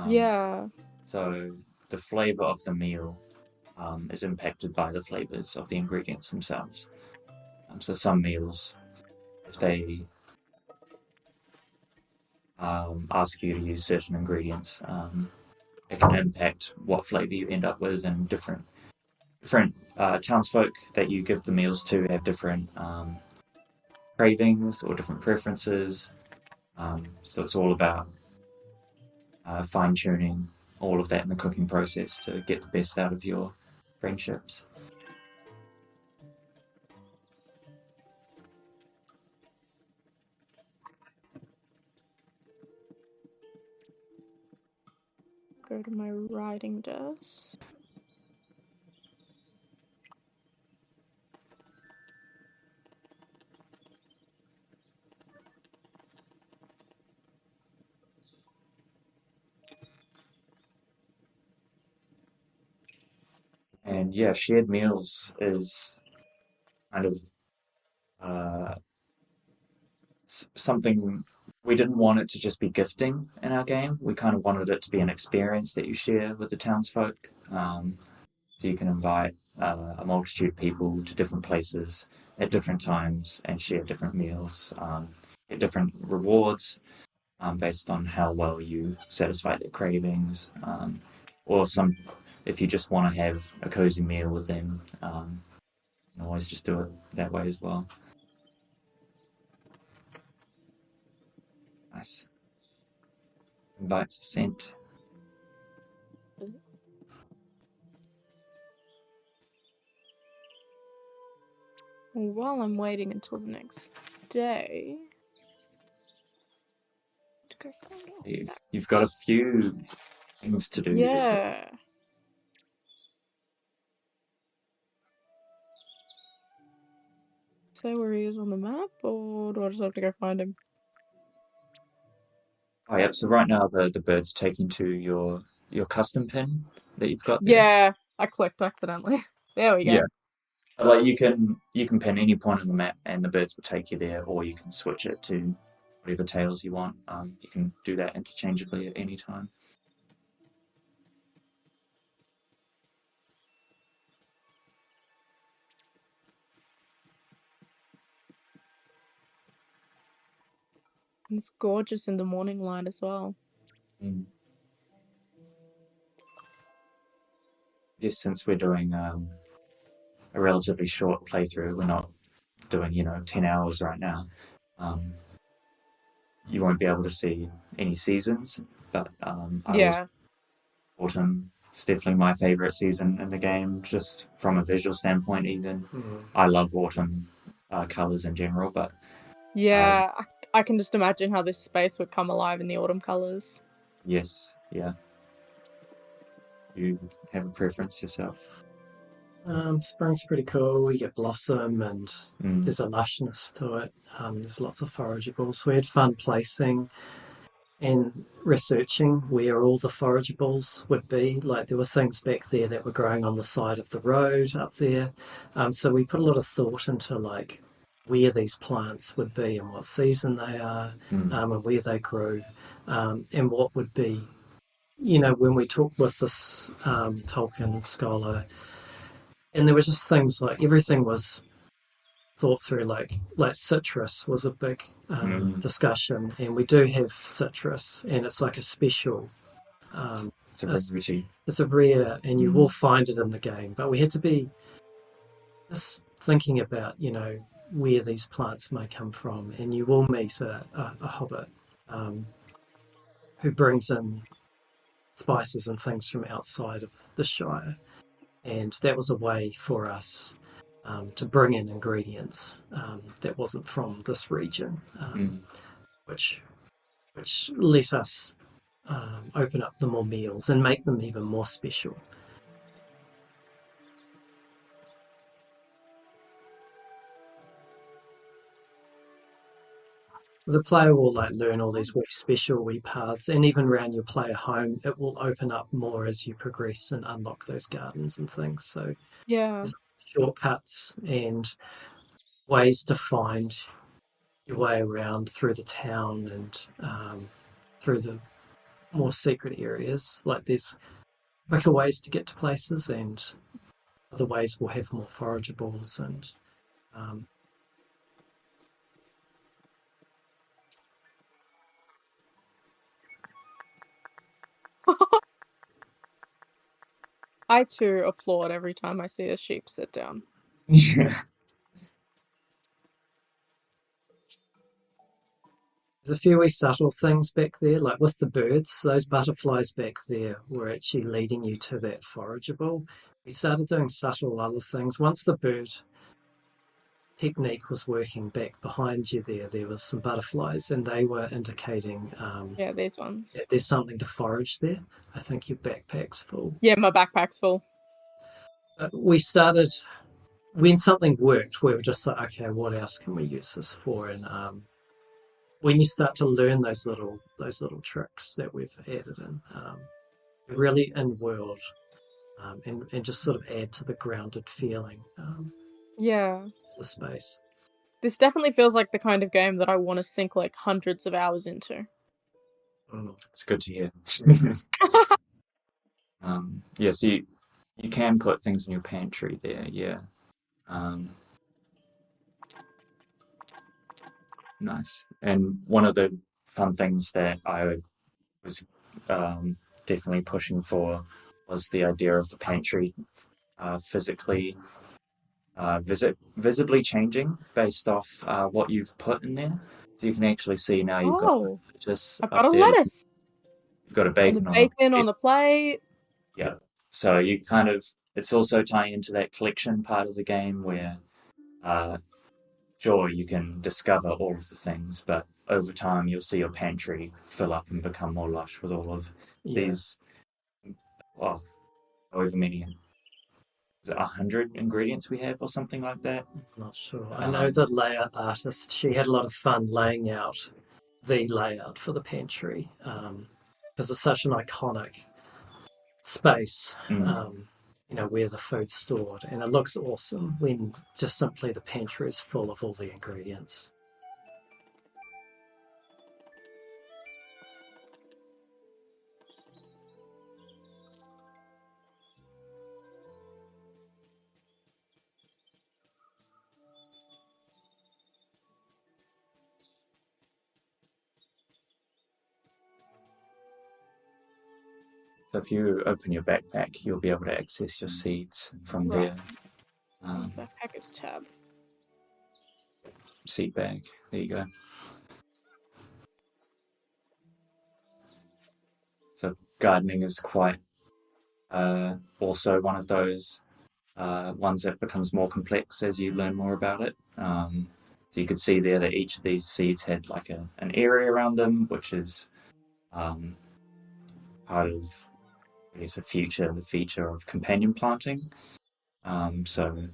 Yeah. So the flavor of the meal is impacted by the flavors of the ingredients themselves. So some meals, if they ask you to use certain ingredients, it can impact what flavor you end up with, and different townsfolk that you give the meals to have different cravings or different preferences. So it's all about fine tuning all of that in the cooking process to get the best out of your friendships. Go to my writing desk. And yeah, shared meals is kind of uh, something we didn't want it to just be gifting in our game. We kind of wanted it to be an experience that you share with the townsfolk. So you can invite a multitude of people to different places at different times and share different meals, get different rewards based on how well you satisfy their cravings, or if you just want to have a cozy meal with them, you can always just do it that way as well. Nice. Invites are sent. While I'm waiting until the next day to go find out. You've got a few things to do. Yeah. Say where he is on the map, or do I just have to go find him? Oh, yep. So right now the birds are taking to your custom pin that you've got there. Yeah, I clicked accidentally. There we go. Yeah. Like you can pin any point on the map and the birds will take you there, or you can switch it to whatever tails you want. You can do that interchangeably at any time. It's gorgeous in the morning light as well. I guess since we're doing a relatively short playthrough, we're not doing 10 hours right now. You won't be able to see any seasons, but Yeah. Autumn is definitely my favorite season in the game, just from a visual standpoint. Even I love autumn colors in general, but yeah, I can just imagine how this space would come alive in the autumn colors. yes, yeah. You have a preference yourself? Spring's pretty cool. We get blossom and there's a lushness to it. There's lots of forageables. We had fun placing and researching where all the forageables would be. Like there were things back there that were growing on the side of the road up there. So we put a lot of thought into like where these plants would be and what season they are, and where they grew, and what would be. When we talked with this Tolkien scholar, and there were just things like everything was thought through, like citrus was a big discussion, and we do have citrus, and it's like a special. It's a rarity. It's a rare, and you will find it in the game. But we had to be just thinking about, where these plants may come from, and you will meet a hobbit who brings in spices and things from outside of the Shire, and that was a way for us to bring in ingredients that wasn't from this region, which let us open up the more meals and make them even more special. the player will like learn all these wee special wee paths, and even around your player home, it will open up more as you progress and unlock those gardens and things. So Yeah. there's shortcuts and ways to find your way around through the town and through the more secret areas. Like there's quicker ways to get to places, and other ways will have more forageables and I too applaud every time I see a sheep sit down. Yeah. there's a few wee subtle things back there, like with the birds. Those butterflies back there were actually leading you to that forageable. We started doing subtle other things. Once the bird technique was working back behind you there was some butterflies, and they were indicating Yeah, these ones. that there's something to forage there. I think your backpack's full. Yeah, my backpack's full. We started, when something worked, we were just like, okay, what else can we use this for? And when you start to learn those little tricks that we've added in, really in world, and just sort of add to the grounded feeling Yeah. of the space. This definitely feels like the kind of game that I want to sink like hundreds of hours into. It's good to hear. Yeah, so you can put things in your pantry there, yeah. Nice. And one of the fun things that I was definitely pushing for was the idea of the pantry physically visibly changing based off what you've put in there. So you can actually see now you've got lettuce I've up got a there. lettuce. You've got a And bacon, the bacon on the plate. Yeah. So you kind of, it's also tying into that collection part of the game where, sure, you can discover all of the things, but over time you'll see your pantry fill up and become more lush with all of these, well, however many, is it 100 ingredients we have or something like that? Not sure. I know the layout artist, she had a lot of fun laying out the layout for the pantry because it's such an iconic space, where the food's stored, and it looks awesome when just simply the pantry is full of all the ingredients. So if you open your backpack, you'll be able to access your seeds from there. Backpack is tab. Seed bag. There you go. So gardening is quite also one of those ones that becomes more complex as you learn more about it. So you could see there that each of these seeds had like an area around them, which is part of, I guess, the feature of companion planting. So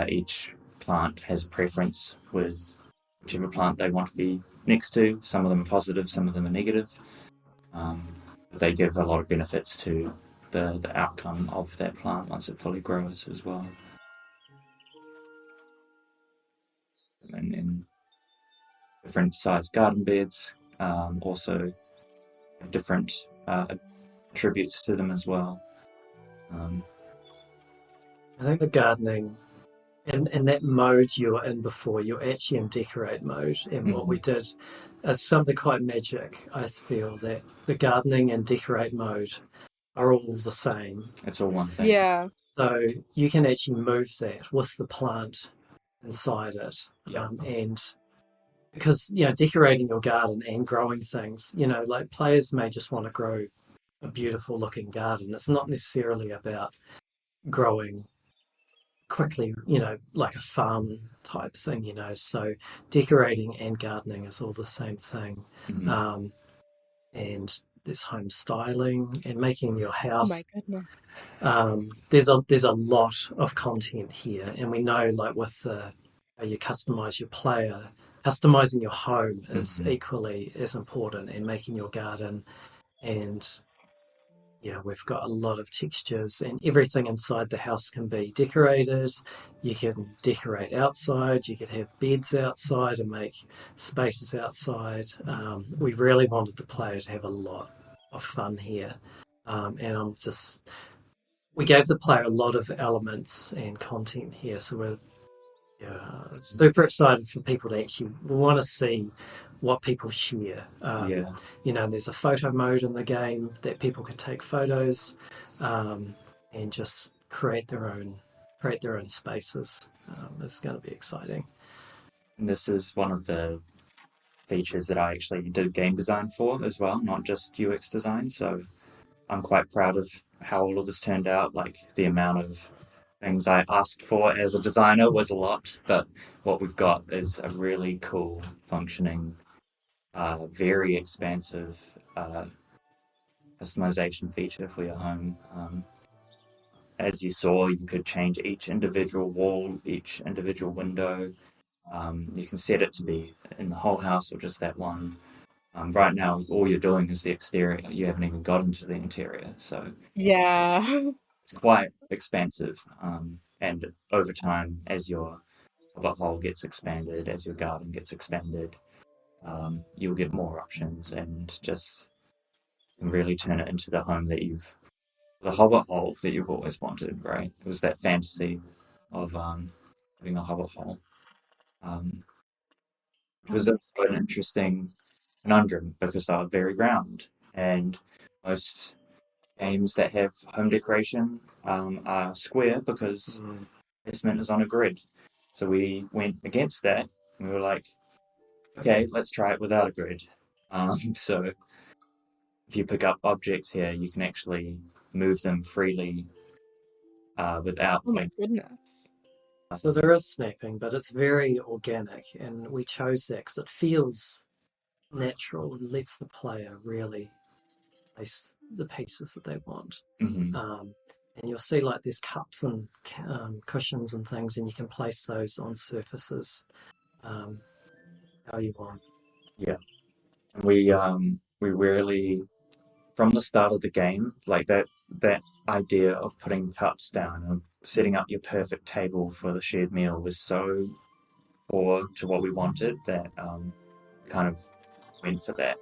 each plant has a preference with whichever plant they want to be next to. Some of them are positive, some of them are negative. But they give a lot of benefits to the outcome of that plant once it fully grows as well. And different sized garden beds also have different attributes to them as well. I think the gardening, in that mode you were in before, you're actually in decorate mode, and what we did is something quite magic. I feel that the gardening and decorate mode are all the same. It's all one thing. Yeah. So you can actually move that with the plant inside it. And because, decorating your garden and growing things, like players may just want to grow a beautiful looking garden. It's not necessarily about growing quickly, like a farm type thing, so decorating and gardening is all the same thing. And there's home styling and making your house. Oh my goodness. There's a lot of content here, and we know, like with how you customize your player, customizing your home is equally as important, and making your garden. And yeah, we've got a lot of textures, and everything inside the house can be decorated. You can decorate outside, you could have beds outside and make spaces outside. We really wanted the player to have a lot of fun here. And we gave the player a lot of elements and content here, so we're super excited for people to actually want to see what people share. You know, there's a photo mode in the game that people can take photos and just create their own spaces. It's going to be exciting. And this is one of the features that I actually did game design for as well, not just UX design. So I'm quite proud of how all of this turned out. Like, the amount of things I asked for as a designer was a lot, but what we've got is a really cool, functioning, very expansive customization feature for your home. As you saw, you could change each individual wall, each individual window. You can set it to be in the whole house or just that one. Right now, all you're doing is the exterior. You haven't even got into the interior. So yeah, it's quite expansive. And over time, as your Hobbit hole gets expanded, as your garden gets expanded, you'll get more options and just really turn it into the home that the Hobbit hole that you've always wanted, right? It was that fantasy of having a Hobbit hole. It was an interesting conundrum because they are very round, and most games that have home decoration are square because placement is on a grid. So we went against that, and we were like, okay, let's try it without a grid. So if you pick up objects here, you can actually move them freely without. Oh my goodness. So there is snapping, but it's very organic, and we chose that because it feels natural and lets the player really place the pieces that they want. And you'll see, like, there's cups and cushions and things, and you can place those on surfaces how you want. Yeah, and we really, from the start of the game, like that idea of putting cups down and setting up your perfect table for the shared meal was so core to what we wanted that kind of went for that.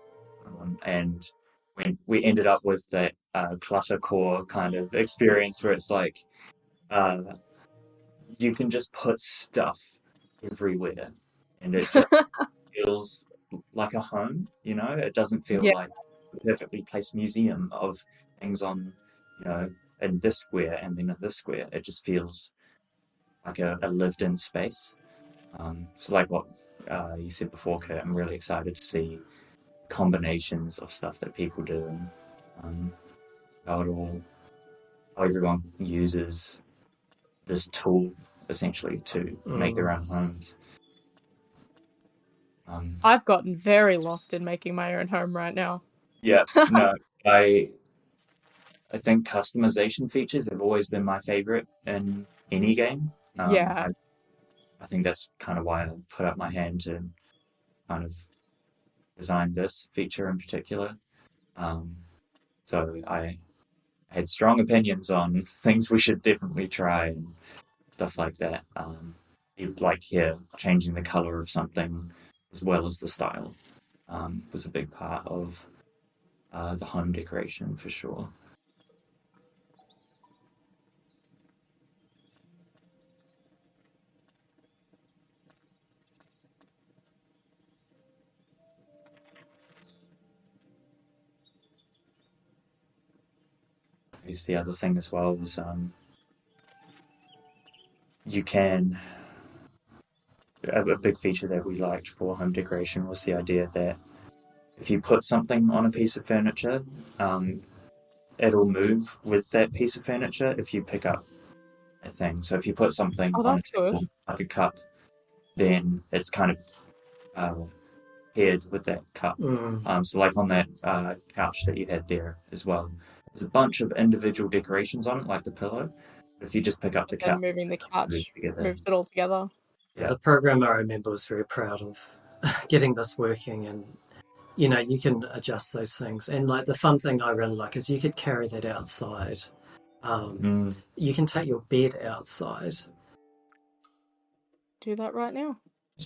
And when we ended up with that clutter core kind of experience where it's like you can just put stuff everywhere and it just feels like a home, you know? It doesn't feel like a perfectly placed museum of things on, you know, in this square and then in this square. It just feels like a lived-in space. So like what you said before, Kurt, I'm really excited to see combinations of stuff that people do and how everyone uses this tool essentially to make their own homes. I've gotten very lost in making my own home right now. Yeah, no, I think customization features have always been my favorite in any game. I think that's kind of why I put up my hand to kind of design this feature in particular. So I had strong opinions on things we should definitely try and stuff like that. Like here, changing the color of something as well as the style was a big part of the home decoration for sure. I guess the other thing as well was you can. A big feature that we liked for home decoration was the idea that if you put something on a piece of furniture, it'll move with that piece of furniture if you pick up a thing. So if you put something on a table, like a cup, then it's kind of paired with that cup. So like on that couch that you had there as well, there's a bunch of individual decorations on it, like the pillow. But if you just pick up the couch, moving the couch moves it all together. Yeah. The programmer, I remember, was very proud of getting this working, and you can adjust those things. And like the fun thing I really like is you could carry that outside. You can take your bed outside. Do that right now.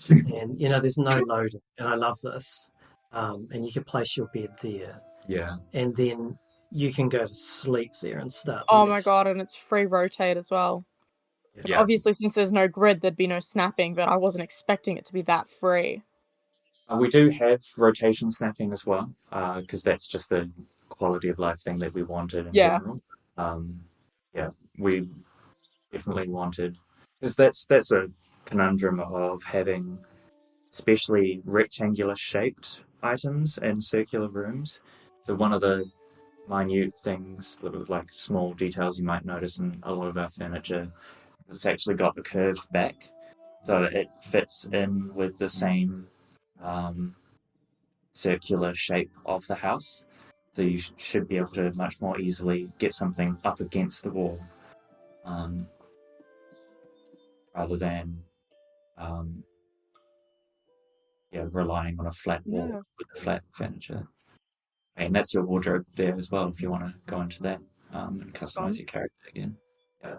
And there's no loading, and I love this. And you can place your bed there. Yeah. And then you can go to sleep there and start. My god, and it's free rotate as well. Yeah. Obviously, since there's no grid, there'd be no snapping, but I wasn't expecting it to be that free. We do have rotation snapping as well, because that's just the quality of life thing that we wanted in general. We definitely wanted, because that's a conundrum of having especially rectangular shaped items in circular rooms. So one of the minute things, like small details you might notice in a lot of our furniture, it's actually got the curved back, so it fits in with the same circular shape of the house. So you should be able to much more easily get something up against the wall, rather than relying on a flat wall with the flat furniture. And that's your wardrobe there as well, if you want to go into that and customize your character again. Yeah.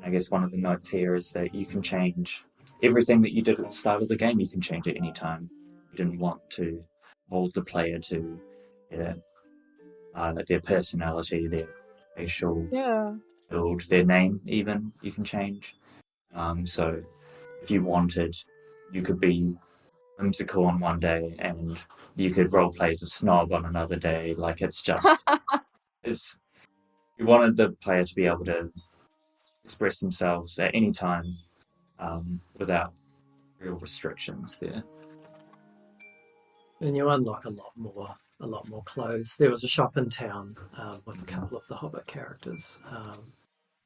I guess one of the notes here is that you can change everything that you did at the start of the game. You can change at any time. You didn't want to hold the player to their personality, their facial build, their name even, you can change. So if you wanted, you could be whimsical on one day and you could roleplay as a snob on another day. Like, it's just... you wanted the player to be able to express themselves at any time without real restrictions there. And you unlock a lot more clothes. There was a shop in town with a couple of the Hobbit characters. And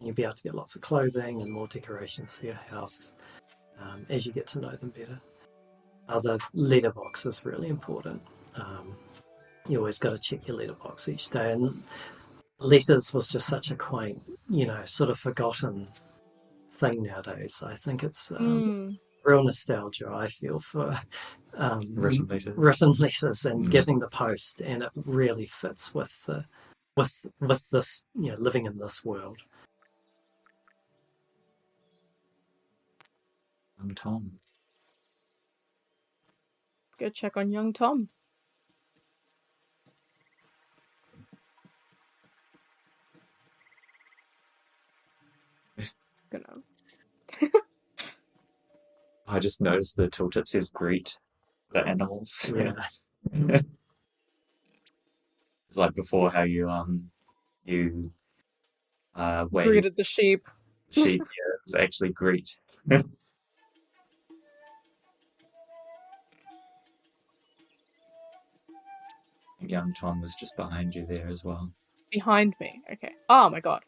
you'll be able to get lots of clothing and more decorations for your house as you get to know them better. The letterbox is really important. You always got to check your letterbox each day. And letters was just such a quaint, sort of forgotten thing nowadays. I think it's real nostalgia, I feel, for written letters and getting the post, and it really fits with this, living in this world. Young Tom. Go check on young Tom. I just noticed the tooltip says greet the animals. Yeah. It's like before how you greeted the sheep. Sheep, yeah, it was actually greet. Young Tom was just behind you there as well. Behind me? Okay. Oh my god.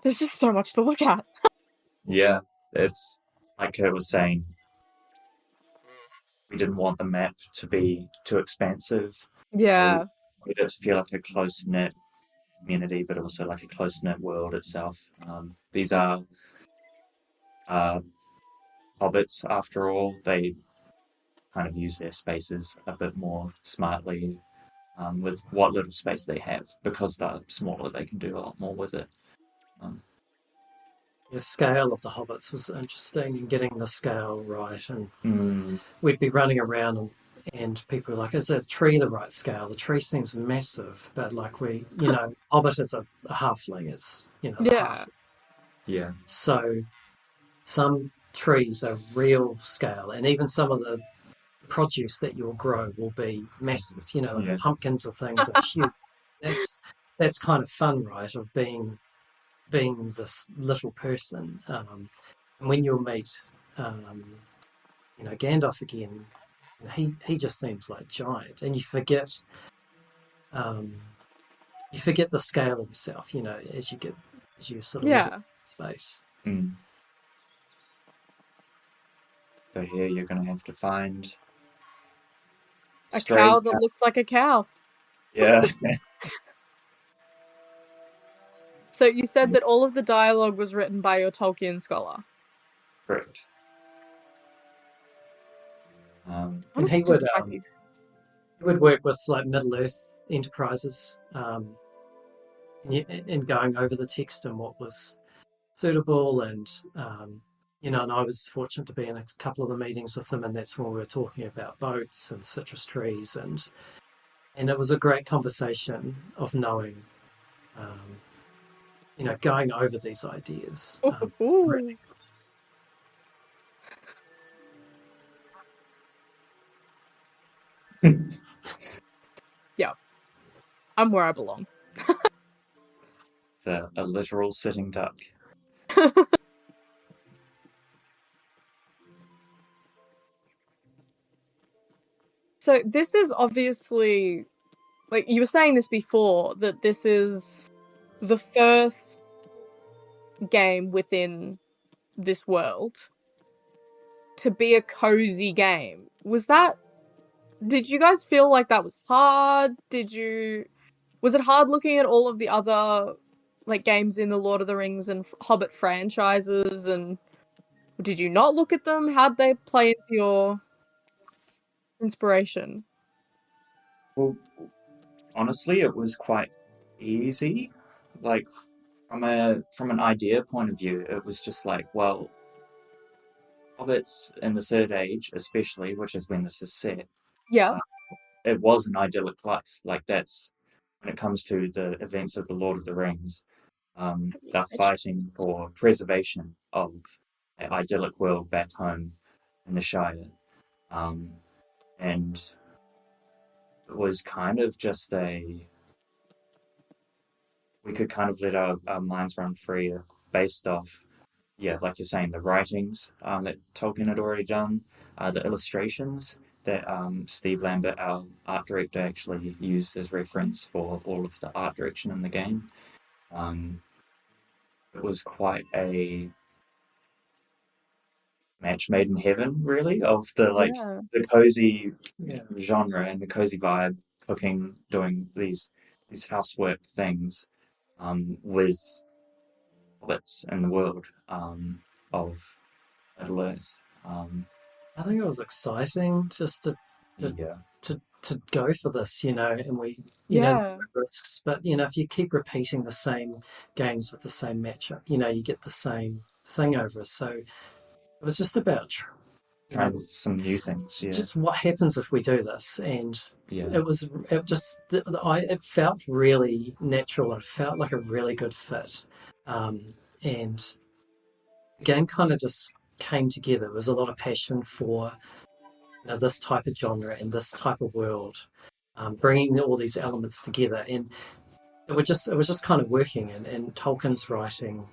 There's just so much to look at. Yeah, it's like Kurt was saying, we didn't want the map to be too expansive. Yeah. We wanted it to feel like a close-knit community, but also like a close-knit world itself. These are hobbits, after all. They kind of use their spaces a bit more smartly with what little space they have. Because they're smaller, they can do a lot more with it. The scale of the hobbits was interesting, and getting the scale right. And we'd be running around and people were like, is a tree the right scale? The tree seems massive, but like Hobbit is a halfling. It's, half. Yeah. So some trees are real scale, and even some of the produce that you'll grow will be massive. The pumpkins and things are huge. That's kind of fun, right? Of being this little person, and when you'll meet, Gandalf again, he just seems like giant, and you forget the scale of yourself, as you sort of live in space. So here you're going to have to find a cow that looks like a cow. Yeah. So you said that all of the dialogue was written by your Tolkien scholar. Correct. And he would work with like Middle Earth enterprises in going over the text and what was suitable, and and I was fortunate to be in a couple of the meetings with them, and that's when we were talking about boats and citrus trees, and it was a great conversation of knowing, going over these ideas. Really Yeah, I'm where I belong. A literal sitting duck. So this is obviously, like you were saying this before, that this is the first game within this world to be a cozy game. Did you guys feel like that was hard? Was it hard looking at all of the other like games in the Lord of the Rings and Hobbit franchises, and did you not look at them? How'd they play into your inspiration? Well, honestly, it was quite easy. Like, from an idea point of view, it was just like, well, hobbits in the Third Age, especially, which is when this is set, Yeah. It was an idyllic life. Like, that's when it comes to the events of the Lord of the Rings. They're fighting for preservation of an idyllic world back home in the Shire. And it was kind of just we could kind of let our minds run free based off, like you're saying, the writings that Tolkien had already done, the illustrations that Steve Lambert, our art director, actually used as reference for all of the art direction in the game. It was quite a match made in heaven, really, of the cozy genre and the cozy vibe, cooking, doing these housework things with hobbits in the world of Middle Earth. I think it was exciting just to go for this, and we risks, but if you keep repeating the same games with the same matchup, you get the same thing over. So it was just about trying some new things. Just what happens if we do this, and it felt really natural. It felt like a really good fit, and the game kind of just came together. There was a lot of passion for this type of genre and this type of world, bringing all these elements together, and it was just kind of working. And Tolkien's writing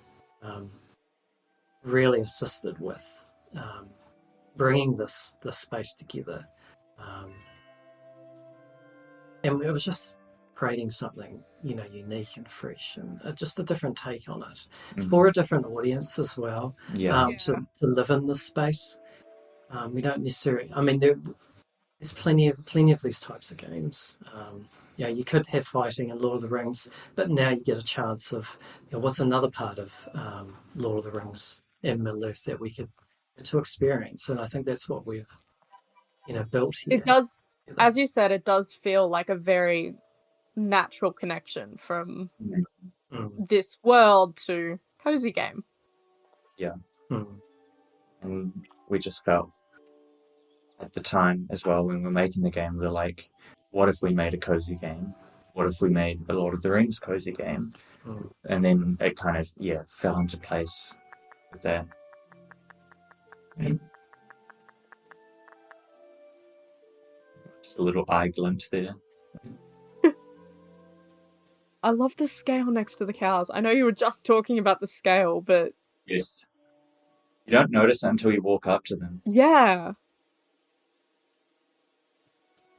really assisted with bringing this space together, and it was just creating something unique and fresh, and just a different take on it for a different audience as well. To live in this space. We don't necessarily. I mean, there's plenty of these types of games. You could have fighting in Lord of the Rings, but now you get a chance of what's another part of Lord of the Rings and Middle Earth that we could to experience, and I think that's what we've built here. It does, as you said, it does feel like a very natural connection from this world to cozy game. Yeah. And we just felt at the time as well, when we were making the game, we were like, what if we made a cozy game? What if we made a Lord of the Rings cozy game? And then it kind of fell into place with that. Just a little eye glint there. I love the scale next to the cows. I know you were just talking about the scale, but yes, you don't notice it until you walk up to them. Yeah.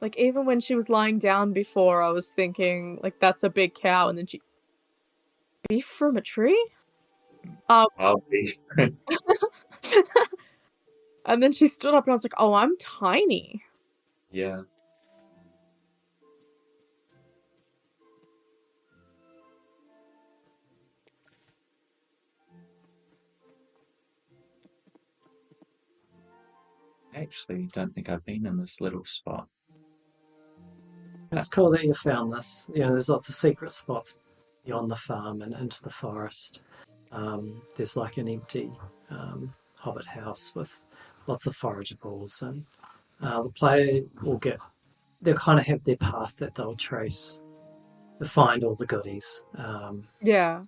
Like, even when she was lying down before, I was thinking, like, that's a big cow, and then beef from a tree? I'll be. And then she stood up and I was like, oh, I'm tiny. Yeah. I actually don't think I've been in this little spot. It's cool that you found this. You know, there's lots of secret spots beyond the farm and into the forest. There's like an empty Hobbit house with lots of forageables, and the player will get, they'll kind of have their path that they'll trace to find all the goodies. Yeah.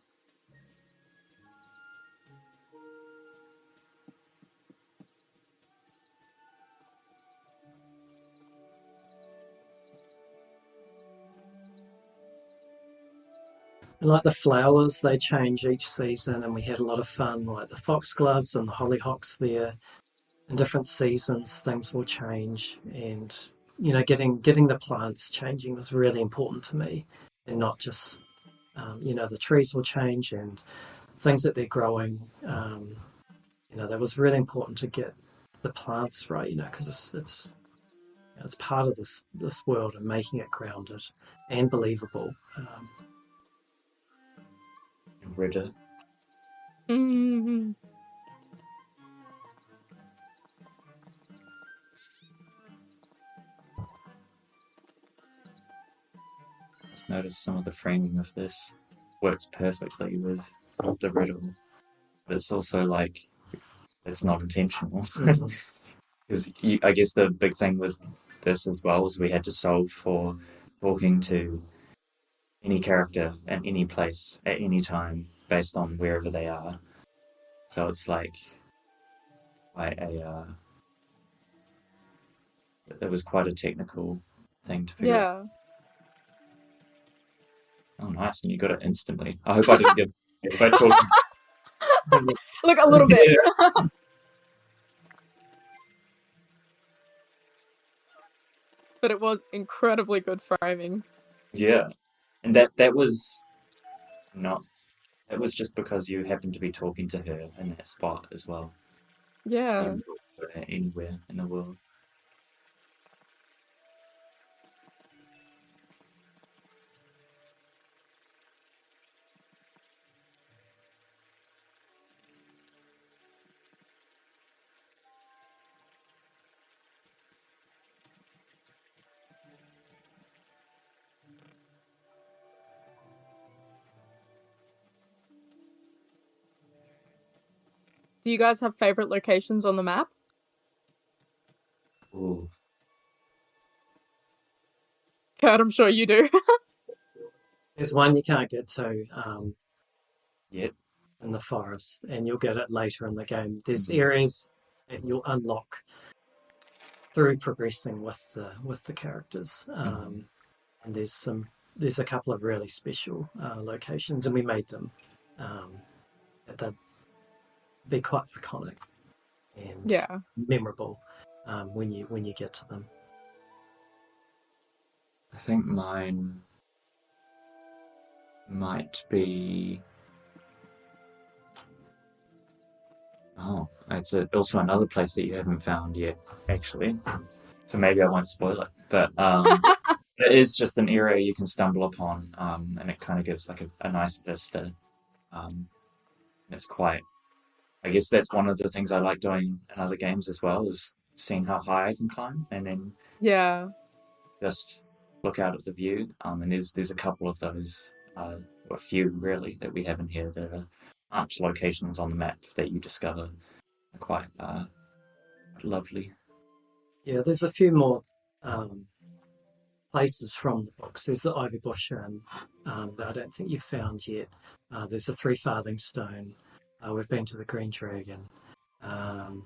And like the flowers, they change each season, and we had a lot of fun, like the foxgloves and the hollyhocks there. In different seasons, things will change, and you know, getting the plants changing was really important to me, and not just you know, the trees will change and things that they're growing. You know, that was really important to get the plants right. You know, because it's part of this world and making it grounded and believable. Ritter. Mm-hmm. Just noticed some of the framing of this works perfectly with the riddle. But it's also like it's not intentional. Because I guess the big thing with this as well is we had to solve for talking to any character in any place at any time based on wherever they are. So it's like it was quite a technical thing to figure out. Yeah. Oh, nice, and you got it instantly. I hope I didn't get if I talk. Look, a little bit. Yeah. But it was incredibly good framing. Yeah, and that was not. It was just because you happened to be talking to her in that spot as well. Yeah. You can talk to her anywhere in the world. Do you guys have favorite locations on the map? Ooh. Kurt, I'm sure you do. There's one you can't get to Yep. in the forest, and you'll get it later in the game. There's areas that you'll unlock through progressing with the characters, and there's a couple of really special locations, and we made them that they'd be quite iconic and Yeah. memorable when you get to them. I think mine might be. Oh, it's also another place that you haven't found yet, actually. So maybe I won't spoil it. But it is just an area you can stumble upon, and it kind of gives like a nice vista. It's quite. I guess that's one of the things I like doing in other games as well, is seeing how high I can climb, and then Yeah. just look out at the view. And there's a couple of those, or a few really, that we have in here that aren't locations on the map that you discover are quite lovely. Yeah, there's a few more places from the books. There's the Ivy Bush that I don't think you've found yet. There's a 3 Farthing Stone. We've been to the Green Dragon. And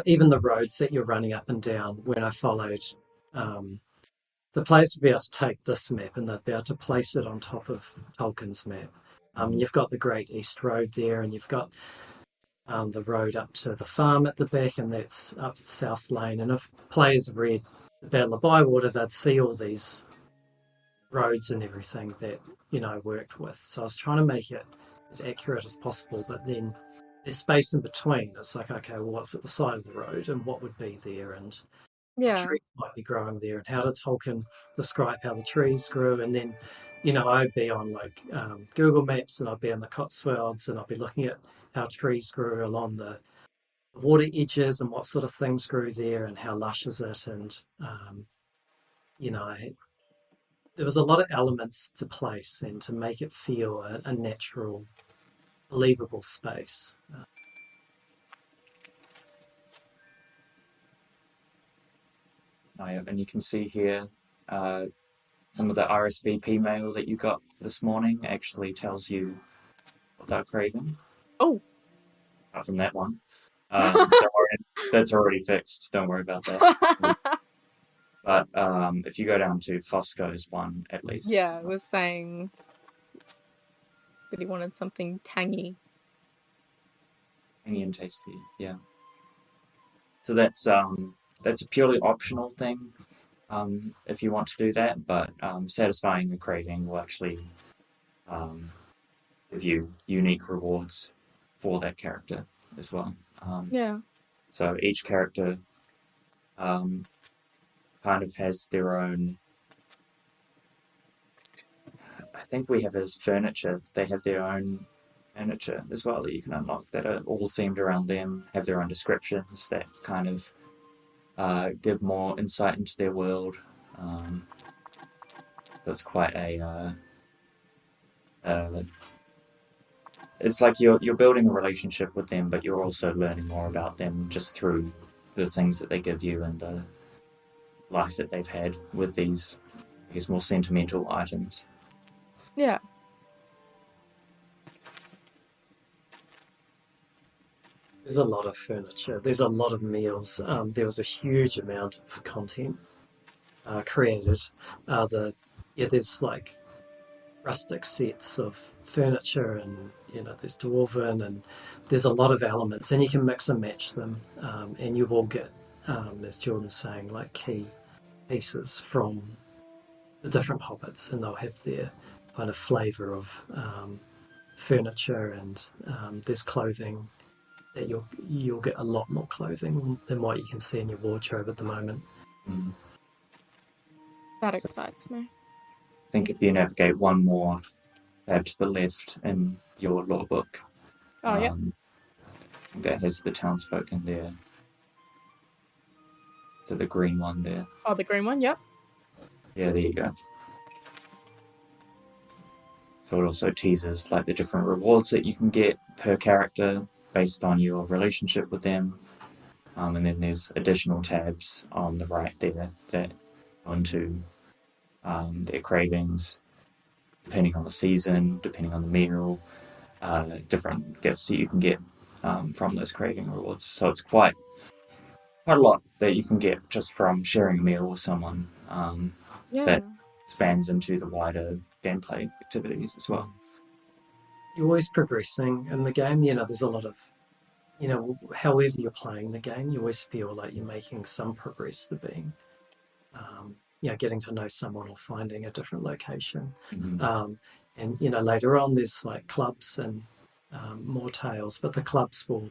even the roads that you're running up and down, when I followed, the players would be able to take this map and they'd be able to place it on top of Tolkien's map. You've got the Great East Road there, and you've got the road up to the farm at the back, and that's up the South Lane. And if players have read the Battle of Bywater, they'd see all these roads and everything that, you know, I worked with. So I was trying to make it as accurate as possible, but then there's space in between. It's like, okay, well, what's at the side of the road and what would be there, and what Yeah. trees might be growing there, and how did Tolkien describe how the trees grew. And then, I'd be on like Google Maps, and I'd be in the Cotswolds, and I'd be looking at how trees grew along the water edges and what sort of things grew there and how lush is it. And, there was a lot of elements to place and to make it feel a natural, believable space. And you can see here some of the RSVP mail that you got this morning actually tells you what they're craving. Oh. Apart from that one. Don't worry, that's already fixed. Don't worry about that. But if you go down to Fosco's one, at least. Yeah, it was saying that he wanted something tangy. Tangy and tasty, yeah. So that's a purely optional thing if you want to do that, but satisfying your craving will actually give you unique rewards for that character as well. Yeah. So each character kind of has their own. I think we have as furniture. They have their own furniture as well that you can unlock that are all themed around them, have their own descriptions that kind of give more insight into their world. That's quite a. It's like you're building a relationship with them, but you're also learning more about them just through the things that they give you and the life that they've had with these, I guess, more sentimental items. Yeah. There's a lot of furniture. There's a lot of meals. There was a huge amount of content created. There's like rustic sets of furniture, and there's dwarven, and there's a lot of elements, and you can mix and match them, and you will get, as Jordan's saying, like key pieces from the different hobbits, and they'll have their kind of flavour of furniture, and there's clothing that you'll get a lot more clothing than what you can see in your wardrobe at the moment. Mm. That excites me. I think if you navigate one more tab to the left in your lore book, yeah, that has the townsfolk in there. So the green one there. Oh, the green one, yep. Yeah, there you go. So it also teases like the different rewards that you can get per character based on your relationship with them. And then there's additional tabs on the right there that go into their cravings, depending on the season, depending on the meal, different gifts that you can get from those craving rewards. So it's quite a lot that you can get just from sharing a meal with someone that expands into the wider gameplay activities as well. You're always progressing in the game. There's a lot of, however you're playing the game, you always feel like you're making some progress to being, getting to know someone or finding a different location. Mm-hmm. And later on there's like clubs and more tales, but the clubs will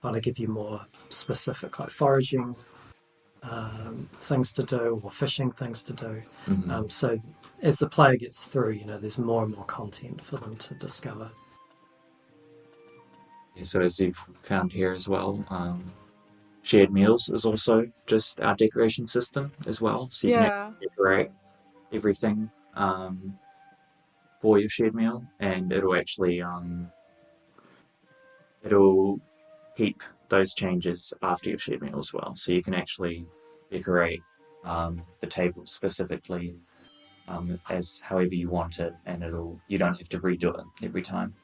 kind of give you more specific, like foraging things to do or fishing things to do. Mm-hmm. So as the player gets through, there's more and more content for them to discover. Yeah, so as you've found here as well, shared meals is also just our decoration system as well. So you can decorate everything for your shared meal, and it'll actually it'll keep those changes after your shared meal as well. So you can actually decorate the table specifically as however you want it, and you don't have to redo it every time.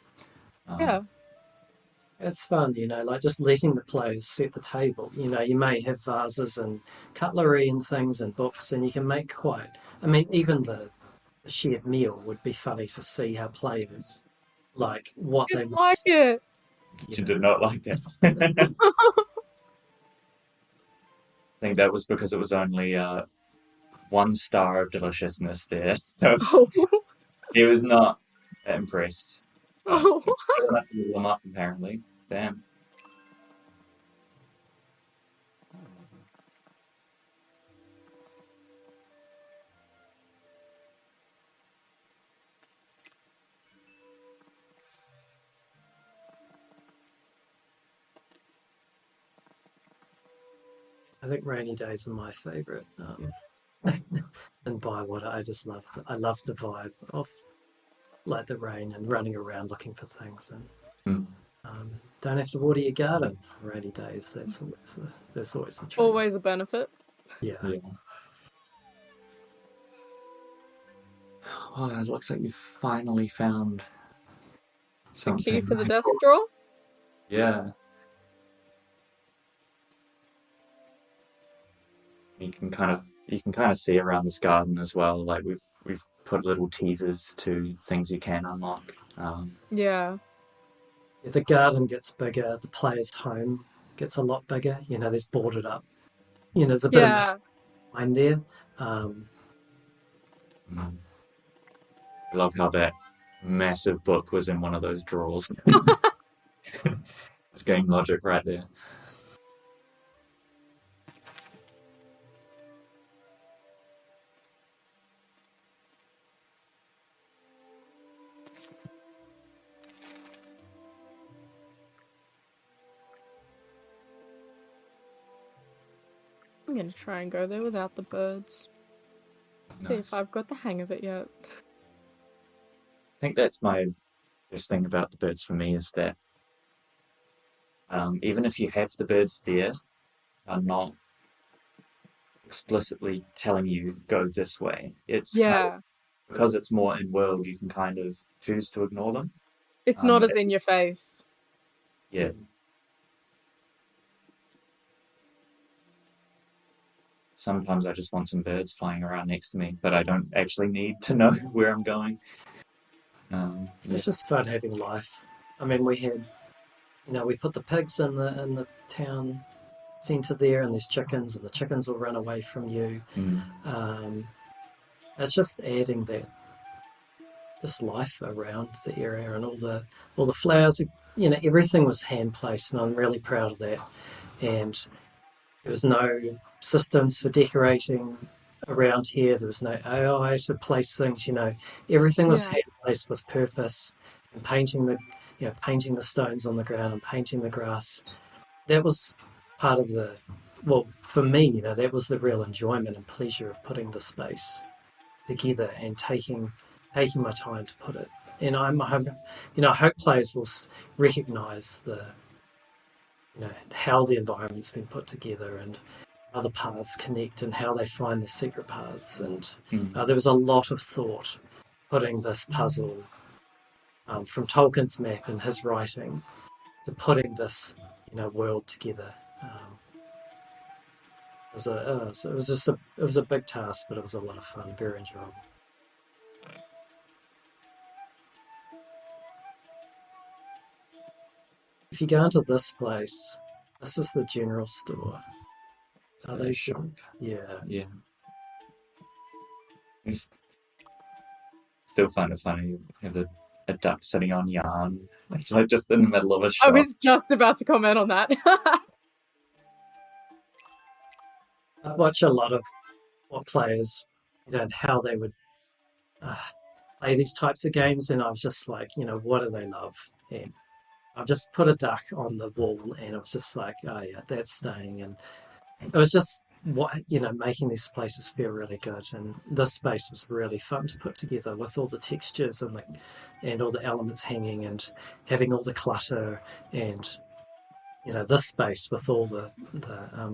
It's fun, like just letting the players set the table. You may have vases and cutlery and things and books, and you can make even the shared meal would be funny to see how players like what they like it. You did not like that. I think that was because it was only 1 star of deliciousness there. So he was not impressed. Good enough to warm up, apparently. Damn. I think rainy days are my favourite. And by what I just love, I love the vibe of like the rain and running around looking for things, and don't have to water your garden on rainy days. That's always the dream. Always a benefit. Yeah. Oh, it looks like you finally found something. Key for the desk drawer? Yeah. You can kind of see around this garden as well. Like we've put little teasers to things you can unlock. Yeah. The garden gets bigger. The player's home gets a lot bigger. There's boarded up. There's a bit of behind there. I love how that massive book was in one of those drawers. It's game logic right there. I'm going to try and go there without the birds. See if I've got the hang of it yet. I think that's my best thing about the birds for me is that even if you have the birds there, they're not explicitly telling you go this way. It's because it's more in world, you can kind of choose to ignore them. It's not as in your face. Yeah. Sometimes I just want some birds flying around next to me, but I don't actually need to know where I'm going. It's just fun having life. I mean, we had, we put the pigs in the town centre there, and there's chickens, and the chickens will run away from you. It's just adding that, just life around the area, and all the flowers. Everything was hand placed, and I'm really proud of that. And there was no systems for decorating around here. There was no AI to place things. Everything was hand placed with purpose, and painting the stones on the ground and painting the grass. That was part of for me, that was the real enjoyment and pleasure of putting the space together and taking my time to put it. And I hope players will recognise how the environment's been put together and how the paths connect and how they find the secret paths. And there was a lot of thought putting this puzzle from Tolkien's map and his writing to putting this world together. It was a big task, but it was a lot of fun, very enjoyable. If you go into this place, this is the general store. Are they shop? Yeah. Yeah. It's still kind of funny. You have a duck sitting on yarn, like just in the middle of a shop. I was just about to comment on that. I watch a lot of what players, how they would play these types of games, and I was just like, what do they love? And I've just put a duck on the wall, and I was just like, oh yeah, that's staying. And it was just making these places feel really good. And this space was really fun to put together with all the textures and all the elements hanging and having all the clutter and this space with all the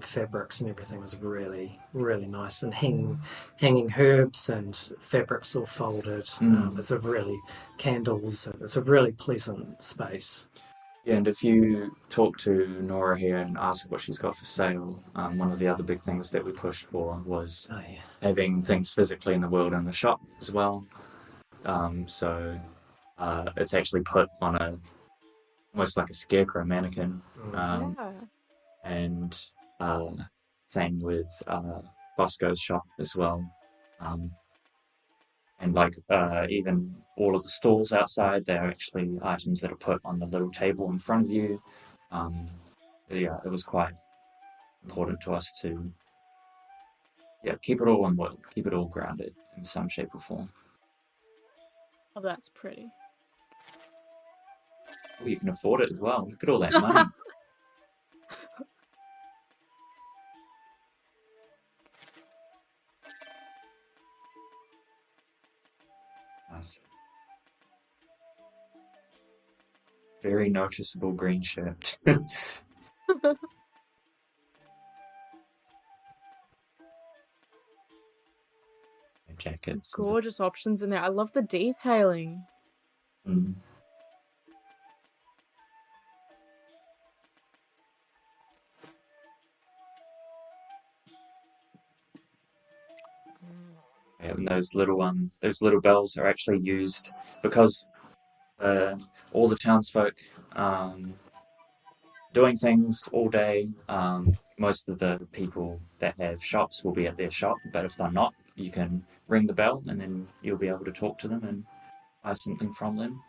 fabrics and everything was really, really nice. And hanging herbs and fabrics all folded. It's a really candles. It's a really pleasant space. Yeah, and if you talk to Nora here and ask what she's got for sale, one of the other big things that we pushed for was having things physically in the world in the shop as well. So it's actually put on almost like a scarecrow mannequin. And same with Bosco's shop as well. And like even all of the stalls outside, they're actually items that are put on the little table in front of you. Yeah, it was quite important to us to keep it all in world, keep it all grounded in some shape or form. Oh, that's pretty. Oh, you can afford it as well. Look at all that money. Nice. Very noticeable green shirt. Jackets. Gorgeous options in there. I love the detailing. Mm. Yeah, and those little bells are actually used because all the townsfolk doing things all day. Most of the people that have shops will be at their shop, but if they're not, you can ring the bell and then you'll be able to talk to them and buy something from them.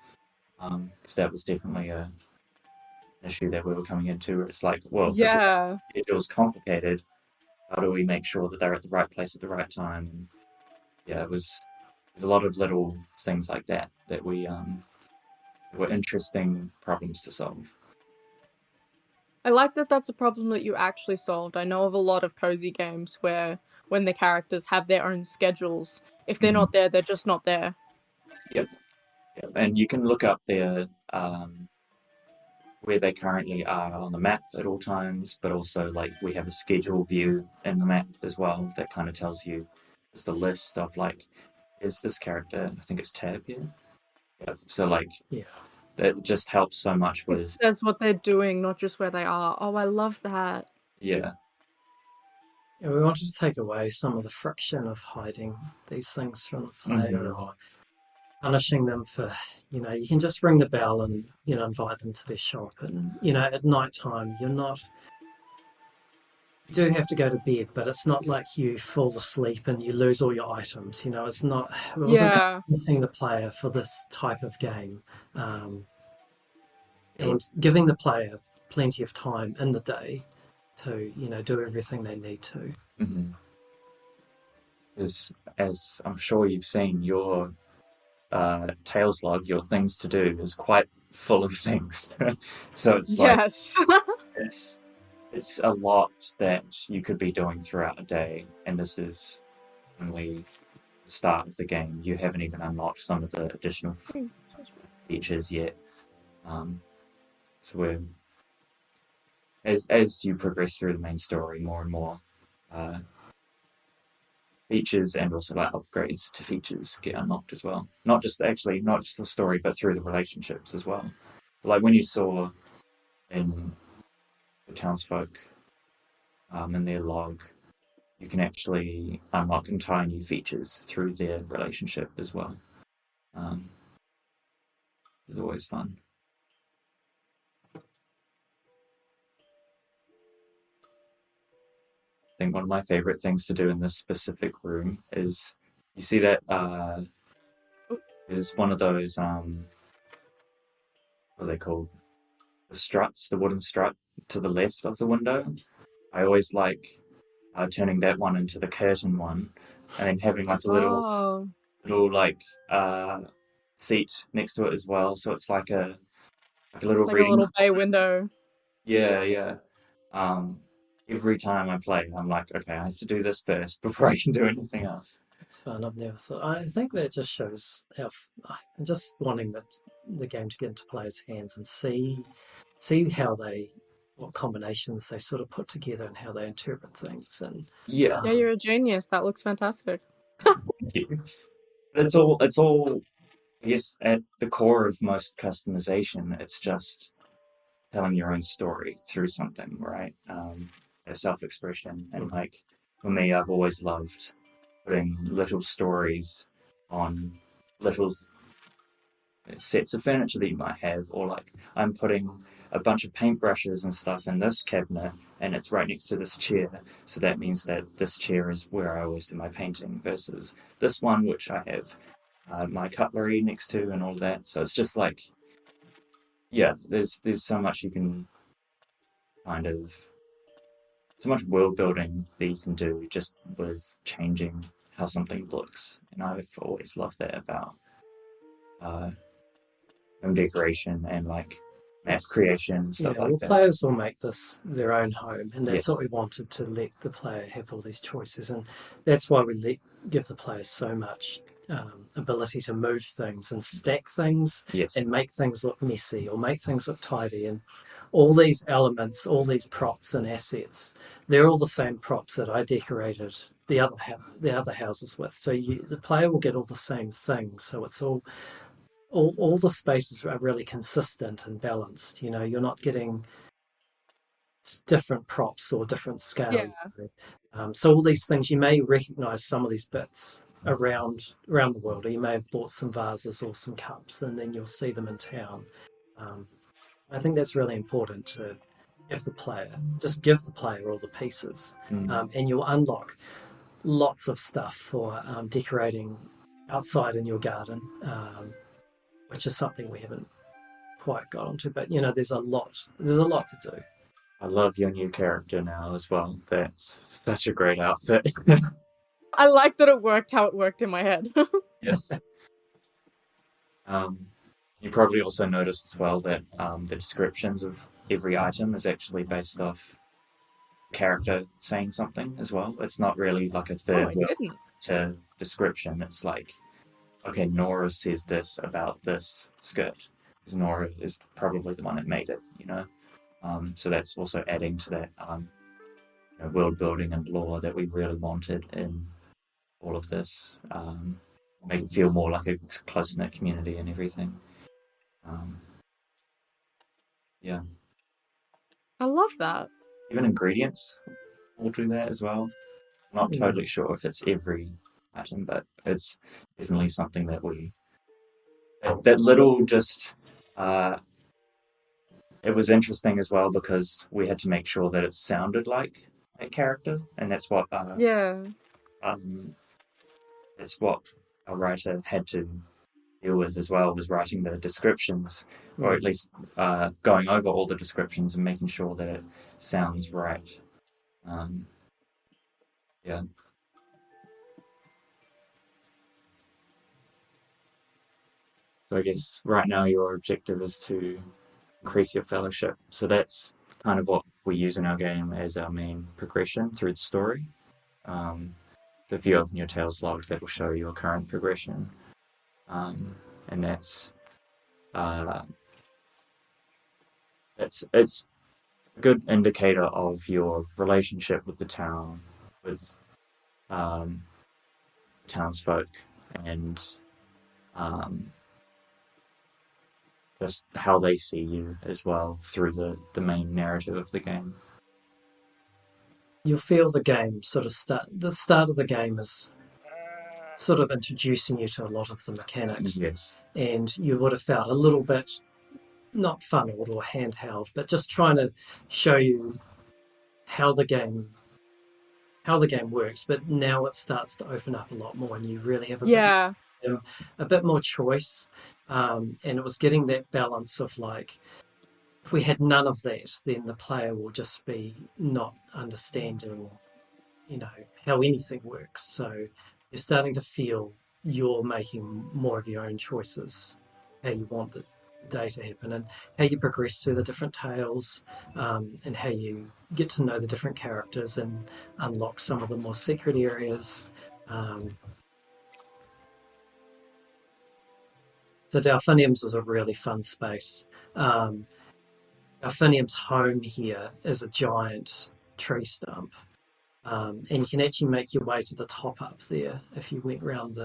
Because that was definitely an issue that we were coming into. It's like, well, Yeah. if it was complicated, how do we make sure that they're at the right place at the right time? And yeah, there's a lot of little things like that we were interesting problems to solve. I like that that's a problem that you actually solved. I know of a lot of cozy games where when the characters have their own schedules, if they're not there, they're just not there. Yep. And you can look up their where they currently are on the map at all times, but also like we have a schedule view in the map as well that kind of tells you just a list of like, is this character, I think it's tab here. Yeah. So like that just helps so much with it says what they're doing, not just where they are. Oh, I love that. Yeah, we wanted to take away some of the friction of hiding these things from the player or punishing them for, you can just ring the bell and, invite them to their shop. And, at night time, you do have to go to bed, but it's not like you fall asleep and you lose all your items. It wasn't punishing the player for this type of game. And giving the player plenty of time in the day to, do everything they need to. Mm-hmm. As I'm sure you've seen, your Tales log, your things to do, is quite full of things. So it's like it's a lot that you could be doing throughout a day, and this is only the start of the game. You haven't even unlocked some of the additional features yet. So we're as you progress through the main story, more and more features and also like upgrades to features get unlocked as well. Not just the story, but through the relationships as well. Like when you saw in the townsfolk in their log, you can actually unlock entire new features through their relationship as well. It's always fun. I think one of my favorite things to do in this specific room is, you see that is one of those what are they called? The struts, the wooden strut to the left of the window. I always like turning that one into the curtain one, and then having like a little like seat next to it as well. So it's like a little like reading. A little bay window. Yeah. Every time I play, I'm like, okay, I have to do this first before I can do anything else. It's fun. I've never thought. I think that just shows how I'm just wanting the game to get into players' hands and see how what combinations they sort of put together and how they interpret things. And yeah, you're a genius. That looks fantastic. Thank you. It's all. I guess at the core of most customization, it's just telling your own story through something, right? A self-expression. And like for me, I've always loved putting little stories on little sets of furniture that you might have, or like I'm putting a bunch of paintbrushes and stuff in this cabinet and it's right next to this chair, so that means that this chair is where I always do my painting, versus this one which I have my cutlery next to and all that. So it's just like, yeah, there's so much you can kind of, so much world building that you can do just with changing how something looks. And I've always loved that about home decoration and like map creation and stuff like that. Players will make this their own home, and that's Yes. what we wanted, to let the player have all these choices, and that's why we give the players so much ability to move things and stack things Yes. and make things look messy or make things look tidy. And all these elements, all these props and assets, they're all the same props that I decorated the other houses with. So the player will get all the same things. So it's all the spaces are really consistent and balanced. You know, you're not getting different props or different scale. Yeah. So all these things, you may recognize some of these bits around the world, or you may have bought some vases or some cups, and then you'll see them in town. I think that's really important to give the player all the pieces, and you'll unlock lots of stuff for decorating outside in your garden, which is something we haven't quite got onto. But you know, there's a lot to do. I love your new character now as well. That's such a great outfit. I like that it worked how it worked in my head. Yes. You probably also noticed as well that the descriptions of every item is actually based off character saying something as well. It's not really like a third word to description. It's like, okay, Nora says this about this skirt, because Nora is probably the one that made it, you know? So that's also adding to that world building and lore that we really wanted in all of this. Make it feel more like a close-knit community and everything. Yeah. I love that. Even ingredients will do that as well. I'm not totally sure if it's every item, but it's definitely something that that little just it was interesting as well, because we had to make sure that it sounded like a character, and that's what that's what our writer had to deal with as well, was writing the descriptions, or at least going over all the descriptions and making sure that it sounds right. Yeah. So I guess right now your objective is to increase your fellowship. So that's kind of what we use in our game as our main progression through the story. So if you open your Tales log, that will show your current progression. And that's it's a good indicator of your relationship with the town, with townsfolk, and just how they see you as well through the main narrative of the game. You'll feel the game sort of the start of the game is sort of introducing you to a lot of the mechanics. Yes. And you would have felt a little bit, not funneled or handheld, but just trying to show you how the game works. But now it starts to open up a lot more, and you really have a bit more choice. And it was getting that balance of, like, if we had none of that, then the player will just be not understanding, how anything works. So you're starting to feel you're making more of your own choices, how you want the day to happen, and how you progress through the different tales, and how you get to know the different characters and unlock some of the more secret areas. So Delphinium's is a really fun space. Delphinium's home here is a giant tree stump. And you can actually make your way to the top up there if you went round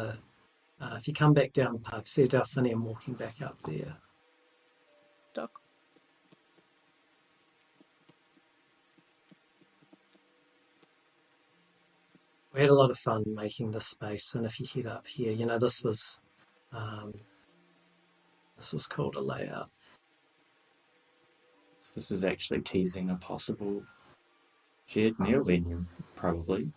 if you come back down the path, see a Delphinium walking back up there. Doc. We had a lot of fun making this space, and if you head up here, this was called a layout. So this is actually teasing a possible shared meal venue, probably.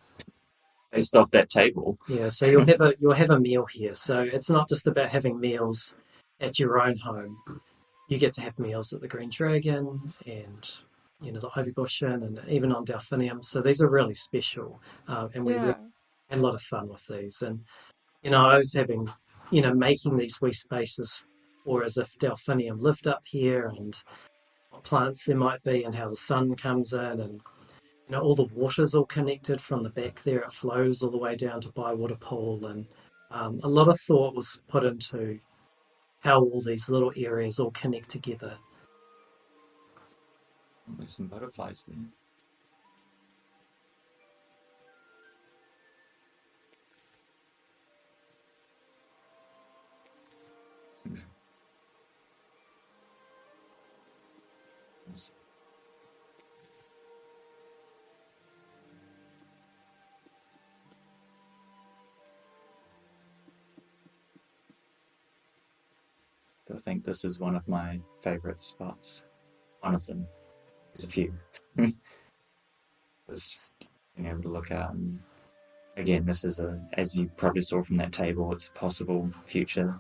Based off that table. Yeah, so you'll have a meal here. So it's not just about having meals at your own home. You get to have meals at the Green Dragon and the Ivy Bush Inn and even on Delphinium. So these are really special, and we really Yeah. had a lot of fun with these. And I was having making these wee spaces, or as if Delphinium lived up here, and what plants there might be, and how the sun comes in, and all the water's all connected from the back there. It flows all the way down to Bywater Pool, and a lot of thought was put into how all these little areas all connect together. There's some butterflies there. I think this is one of my favourite spots. One of them. There's a few. It's just being able to look out, and again, this is as you probably saw from that table, it's a possible future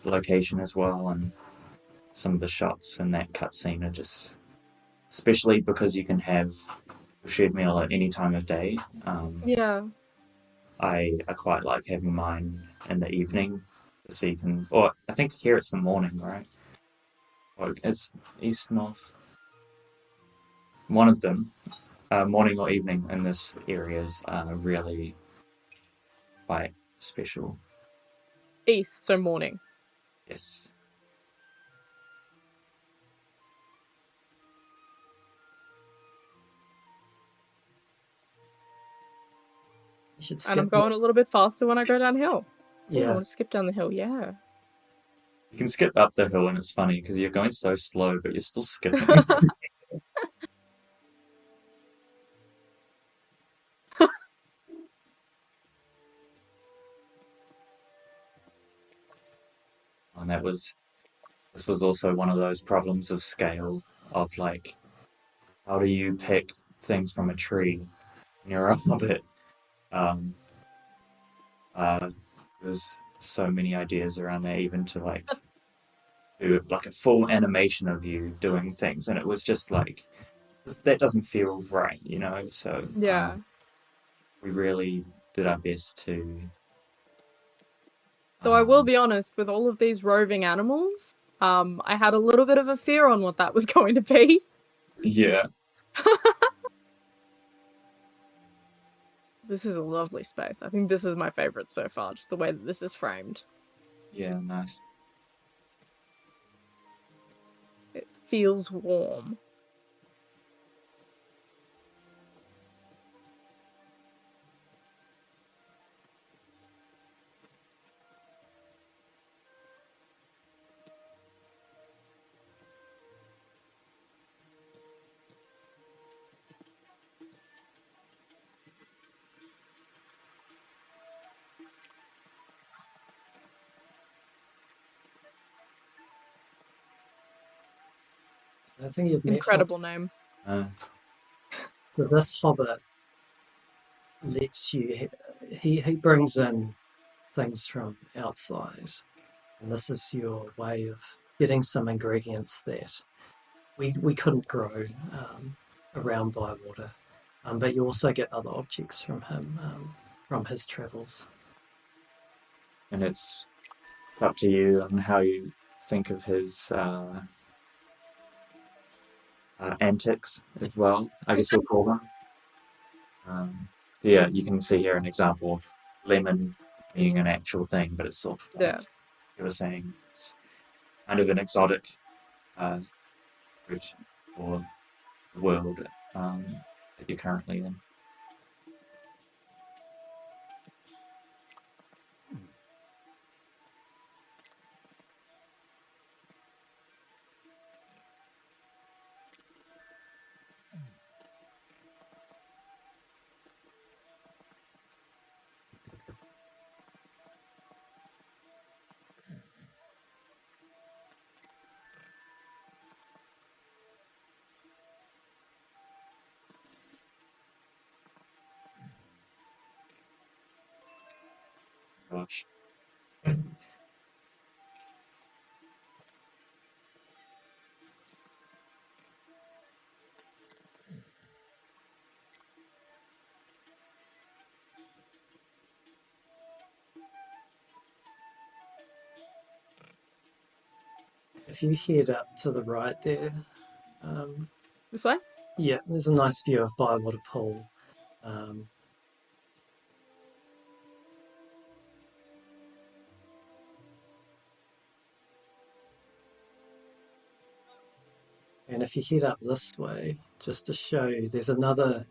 location as well, and some of the shots in that cutscene are just, especially because you can have a shared meal at any time of day. Yeah. I quite like having mine in the evening, so you can, or I think here it's the morning, right? Or it's east, north. One of them, morning or evening in this area is really quite special. East, so morning. Yes. You should And I'm going a little bit faster when I go downhill. Yeah. Ooh, I want to skip down the hill, yeah. You can skip up the hill, and it's funny because you're going so slow, but you're still skipping. And this was also one of those problems of scale, of like, how do you pick things from a tree when you're a hobbit? There's so many ideas around there, even to like do like a full animation of you doing things, and it was just like, that doesn't feel right, So Yeah. we really did our best to. Though I will be honest, with all of these roving animals, I had a little bit of a fear on what that was going to be. Yeah. This is a lovely space. I think this is my favorite so far, just the way that this is framed. Yeah, nice. It feels warm. I think you've met Incredible name. So this hobbit lets you. He brings in things from outside, and this is your way of getting some ingredients that we couldn't grow around Bywater, but you also get other objects from him from his travels. And it's up to you on how you think of his antics as well, I guess we'll call them. Yeah, you can see here an example of lemon being an actual thing, but it's sort of like you were saying, it's kind of an exotic fruit for the world that you're currently in. gosh. If you head up to the right there, This way? yeah, there's a nice view of Bywater Pool. And if you head up this way, just to show you, there's another,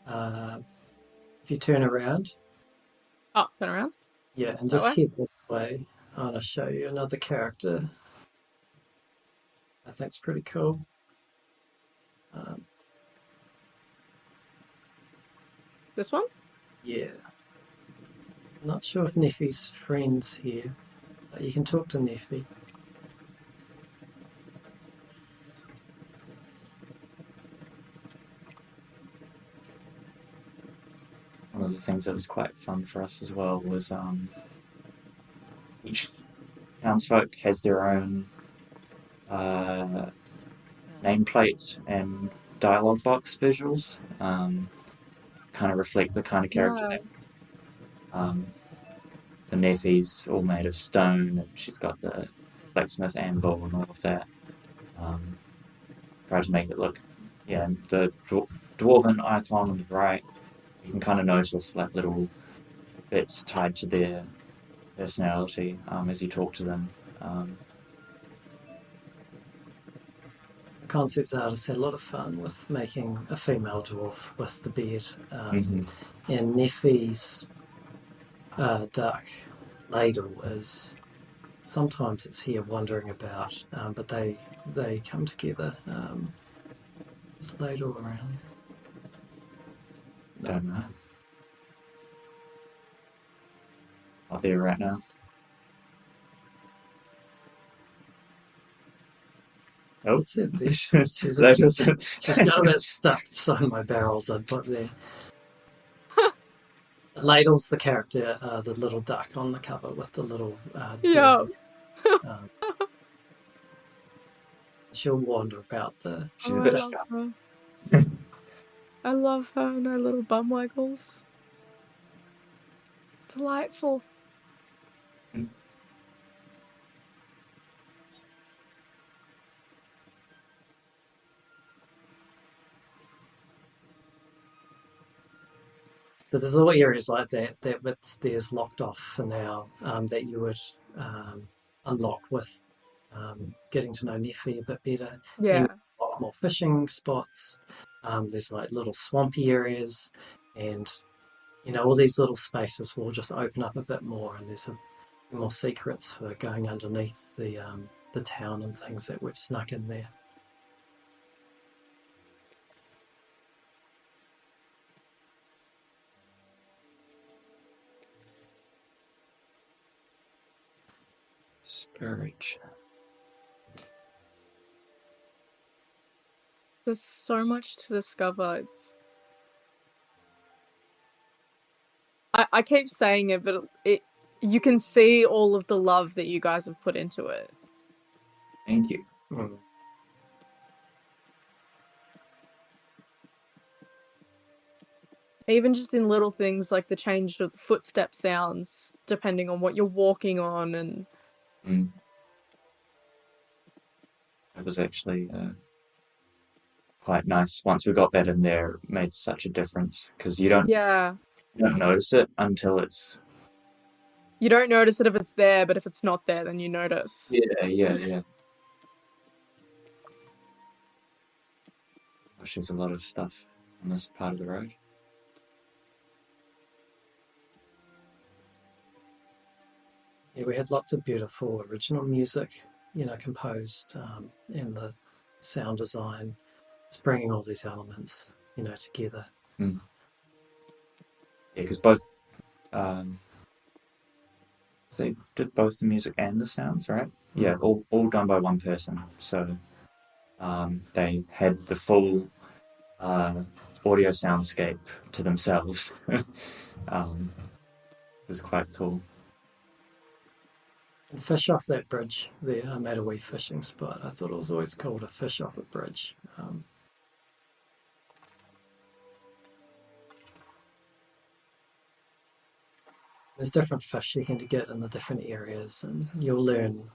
if you turn around, Oh, turn around. yeah, and That just way? head this way, I want to show you another character I think's pretty cool. This one? Yeah. Not sure if Neffy's friend's here, but you can talk to Neffy. One of the things that was quite fun for us as well was each townsfolk has their own nameplate and dialogue box visuals. Kind of reflect the kind of character the Neffy's all made of stone, and she's got the blacksmith anvil and all of that. Try to make it look, and the dwarven icon on the right, you can kind of notice like little bits tied to their personality as you talk to them. The concept artist had a lot of fun with making a female dwarf with the beard. And Neffy's duck ladle is sometimes it's here wandering about, but they come together. There's ladle around. Don't know. Not there right now. Oh, It's it. She's that got doesn't. that stuck beside my barrels I'd put there. Ladle's the character, the little duck on the cover with the little. Yeah. She'll wander about the. She's a bit I of love her. I love her and her little bum waggles. Delightful. So there's all areas like that there's locked off for now that you would unlock with getting to know Neffy a bit better. Yeah. And unlock more fishing spots. There's like little swampy areas, and all these little spaces will just open up a bit more, and there's more secrets for going underneath the town and things that we've snuck in there. Spirit. There's so much to discover. I keep saying it, but you can see all of the love that you guys have put into it. Thank you. Even just in little things like the change of the footstep sounds, depending on what you're walking on, and It was actually quite nice. Once we got that in there, it made such a difference because you don't notice it until it's. You don't notice it if it's there, but if it's not there, then you notice. Yeah. Gosh, there's a lot of stuff on this part of the road. Yeah, we had lots of beautiful original music, composed, and the sound design, just bringing all these elements, together. Yeah, because both, they did both the music and the sounds, right? Yeah, all done by one person. So, they had the full audio soundscape to themselves. It was quite cool. And fish off that bridge there. I made a wee fishing spot. I thought it was always cool to fish off a bridge. There's different fish you can get in the different areas, and you'll learn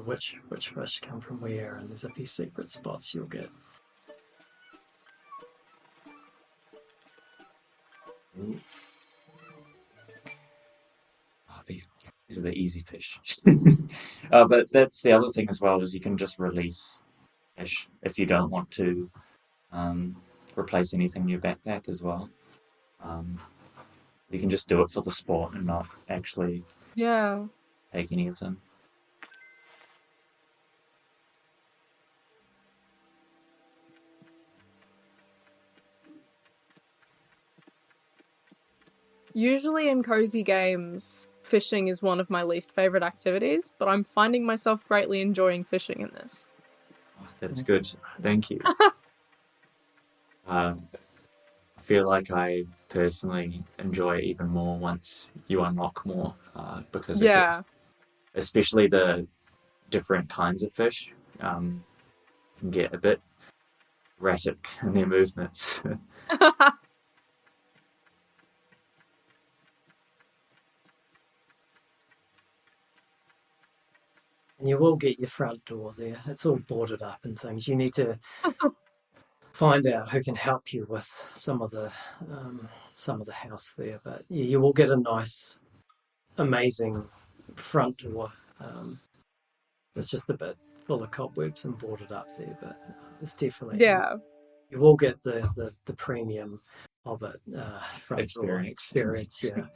which fish come from where, and there's a few secret spots you'll get. Oh, these are the easy fish. But that's the other thing as well, is you can just release fish if you don't want to replace anything in your backpack as well. You can just do it for the sport and not actually take any of them. Usually in cozy games, fishing is one of my least favourite activities, but I'm finding myself greatly enjoying fishing in this. Oh, that's good. Thank you. I feel like I personally enjoy it even more once you unlock more, because it gets, especially the different kinds of fish, can get a bit erratic in their movements. And you will get your front door there. It's all boarded up and things. You need to find out who can help you with some of the house there. But yeah, you will get a nice, amazing front door. It's just a bit full of cobwebs and boarded up there, but it's definitely You will get the premium Hobbit front door experience. Yeah.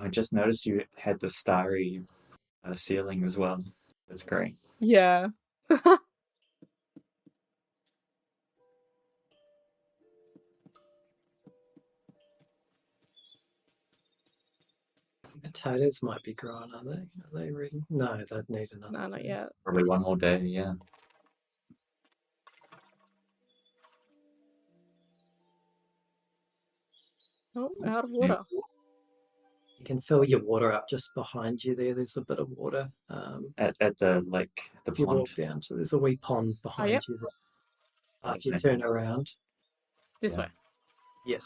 I just noticed you had the starry ceiling as well. That's great. Yeah. Potatoes might be growing, are they? Are they ready? No, they'd need another. No, not yet. Probably one more day, yeah. Oh, out of water. You can fill your water up just behind you there. There's a bit of water. At the lake, the you pond. walk down, so there's a wee pond behind you there. After you turn around. This way. Yeah.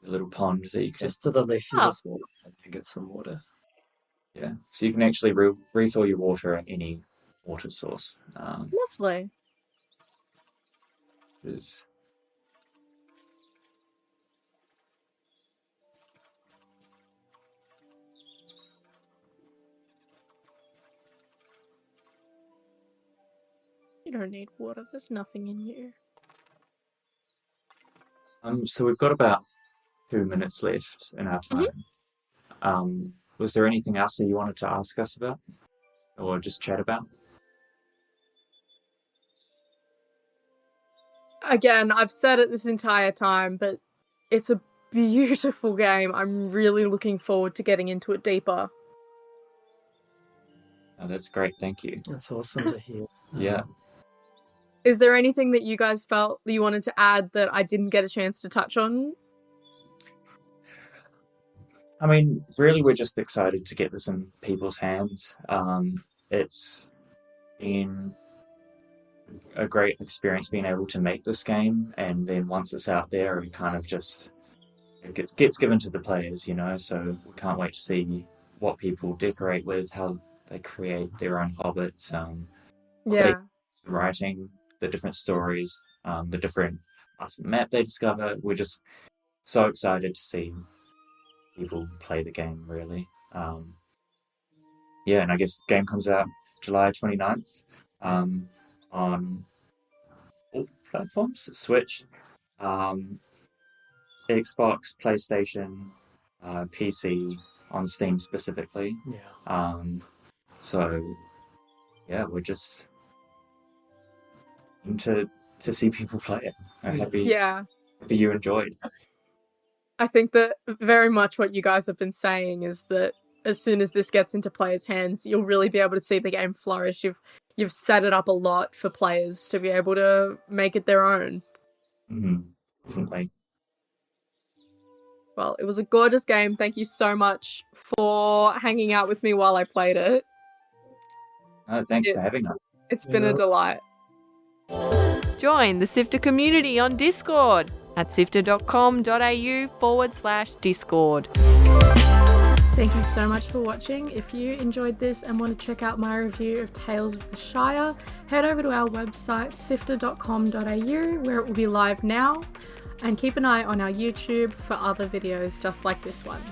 The little pond that you can... Just to the left, you just walk and get some water. Yeah, so you can actually refill your water at any water source. Lovely. Is... You don't need water. There's nothing in you. So we've got about 2 minutes left in our time. Was there anything else that you wanted to ask us about, or just chat about? Again, I've said it this entire time, but it's a beautiful game. I'm really looking forward to getting into it deeper. Oh, that's great. Thank you. That's awesome to hear. Yeah. Is there anything that you guys felt that you wanted to add that I didn't get a chance to touch on? I mean, really, we're just excited to get this in people's hands. It's been a great experience being able to make this game, and then once it's out there, it kind of just gets given to the players, you know, so we can't wait to see what people decorate with, how they create their own hobbits, writing, the different stories, the different parts of the map they discover. We're just so excited to see people play the game, really. And I guess the game comes out July 29th on all platforms, Switch, Xbox, PlayStation, PC, on Steam specifically. Yeah. We're just to see people play it. I'm happy you enjoyed. I think that very much what you guys have been saying is that as soon as this gets into players' hands, you'll really be able to see the game flourish. you've set it up a lot for players to be able to make it their own. Definitely. Well, it was a gorgeous game. Thank you so much for hanging out with me while I played it. Thanks for having us. It's been a delight. Join the SIFTER community on Discord at sifter.com.au/Discord. Thank you so much for watching. If you enjoyed this and want to check out my review of Tales of the Shire, head over to our website sifter.com.au, where it will be live now, and keep an eye on our YouTube for other videos just like this one.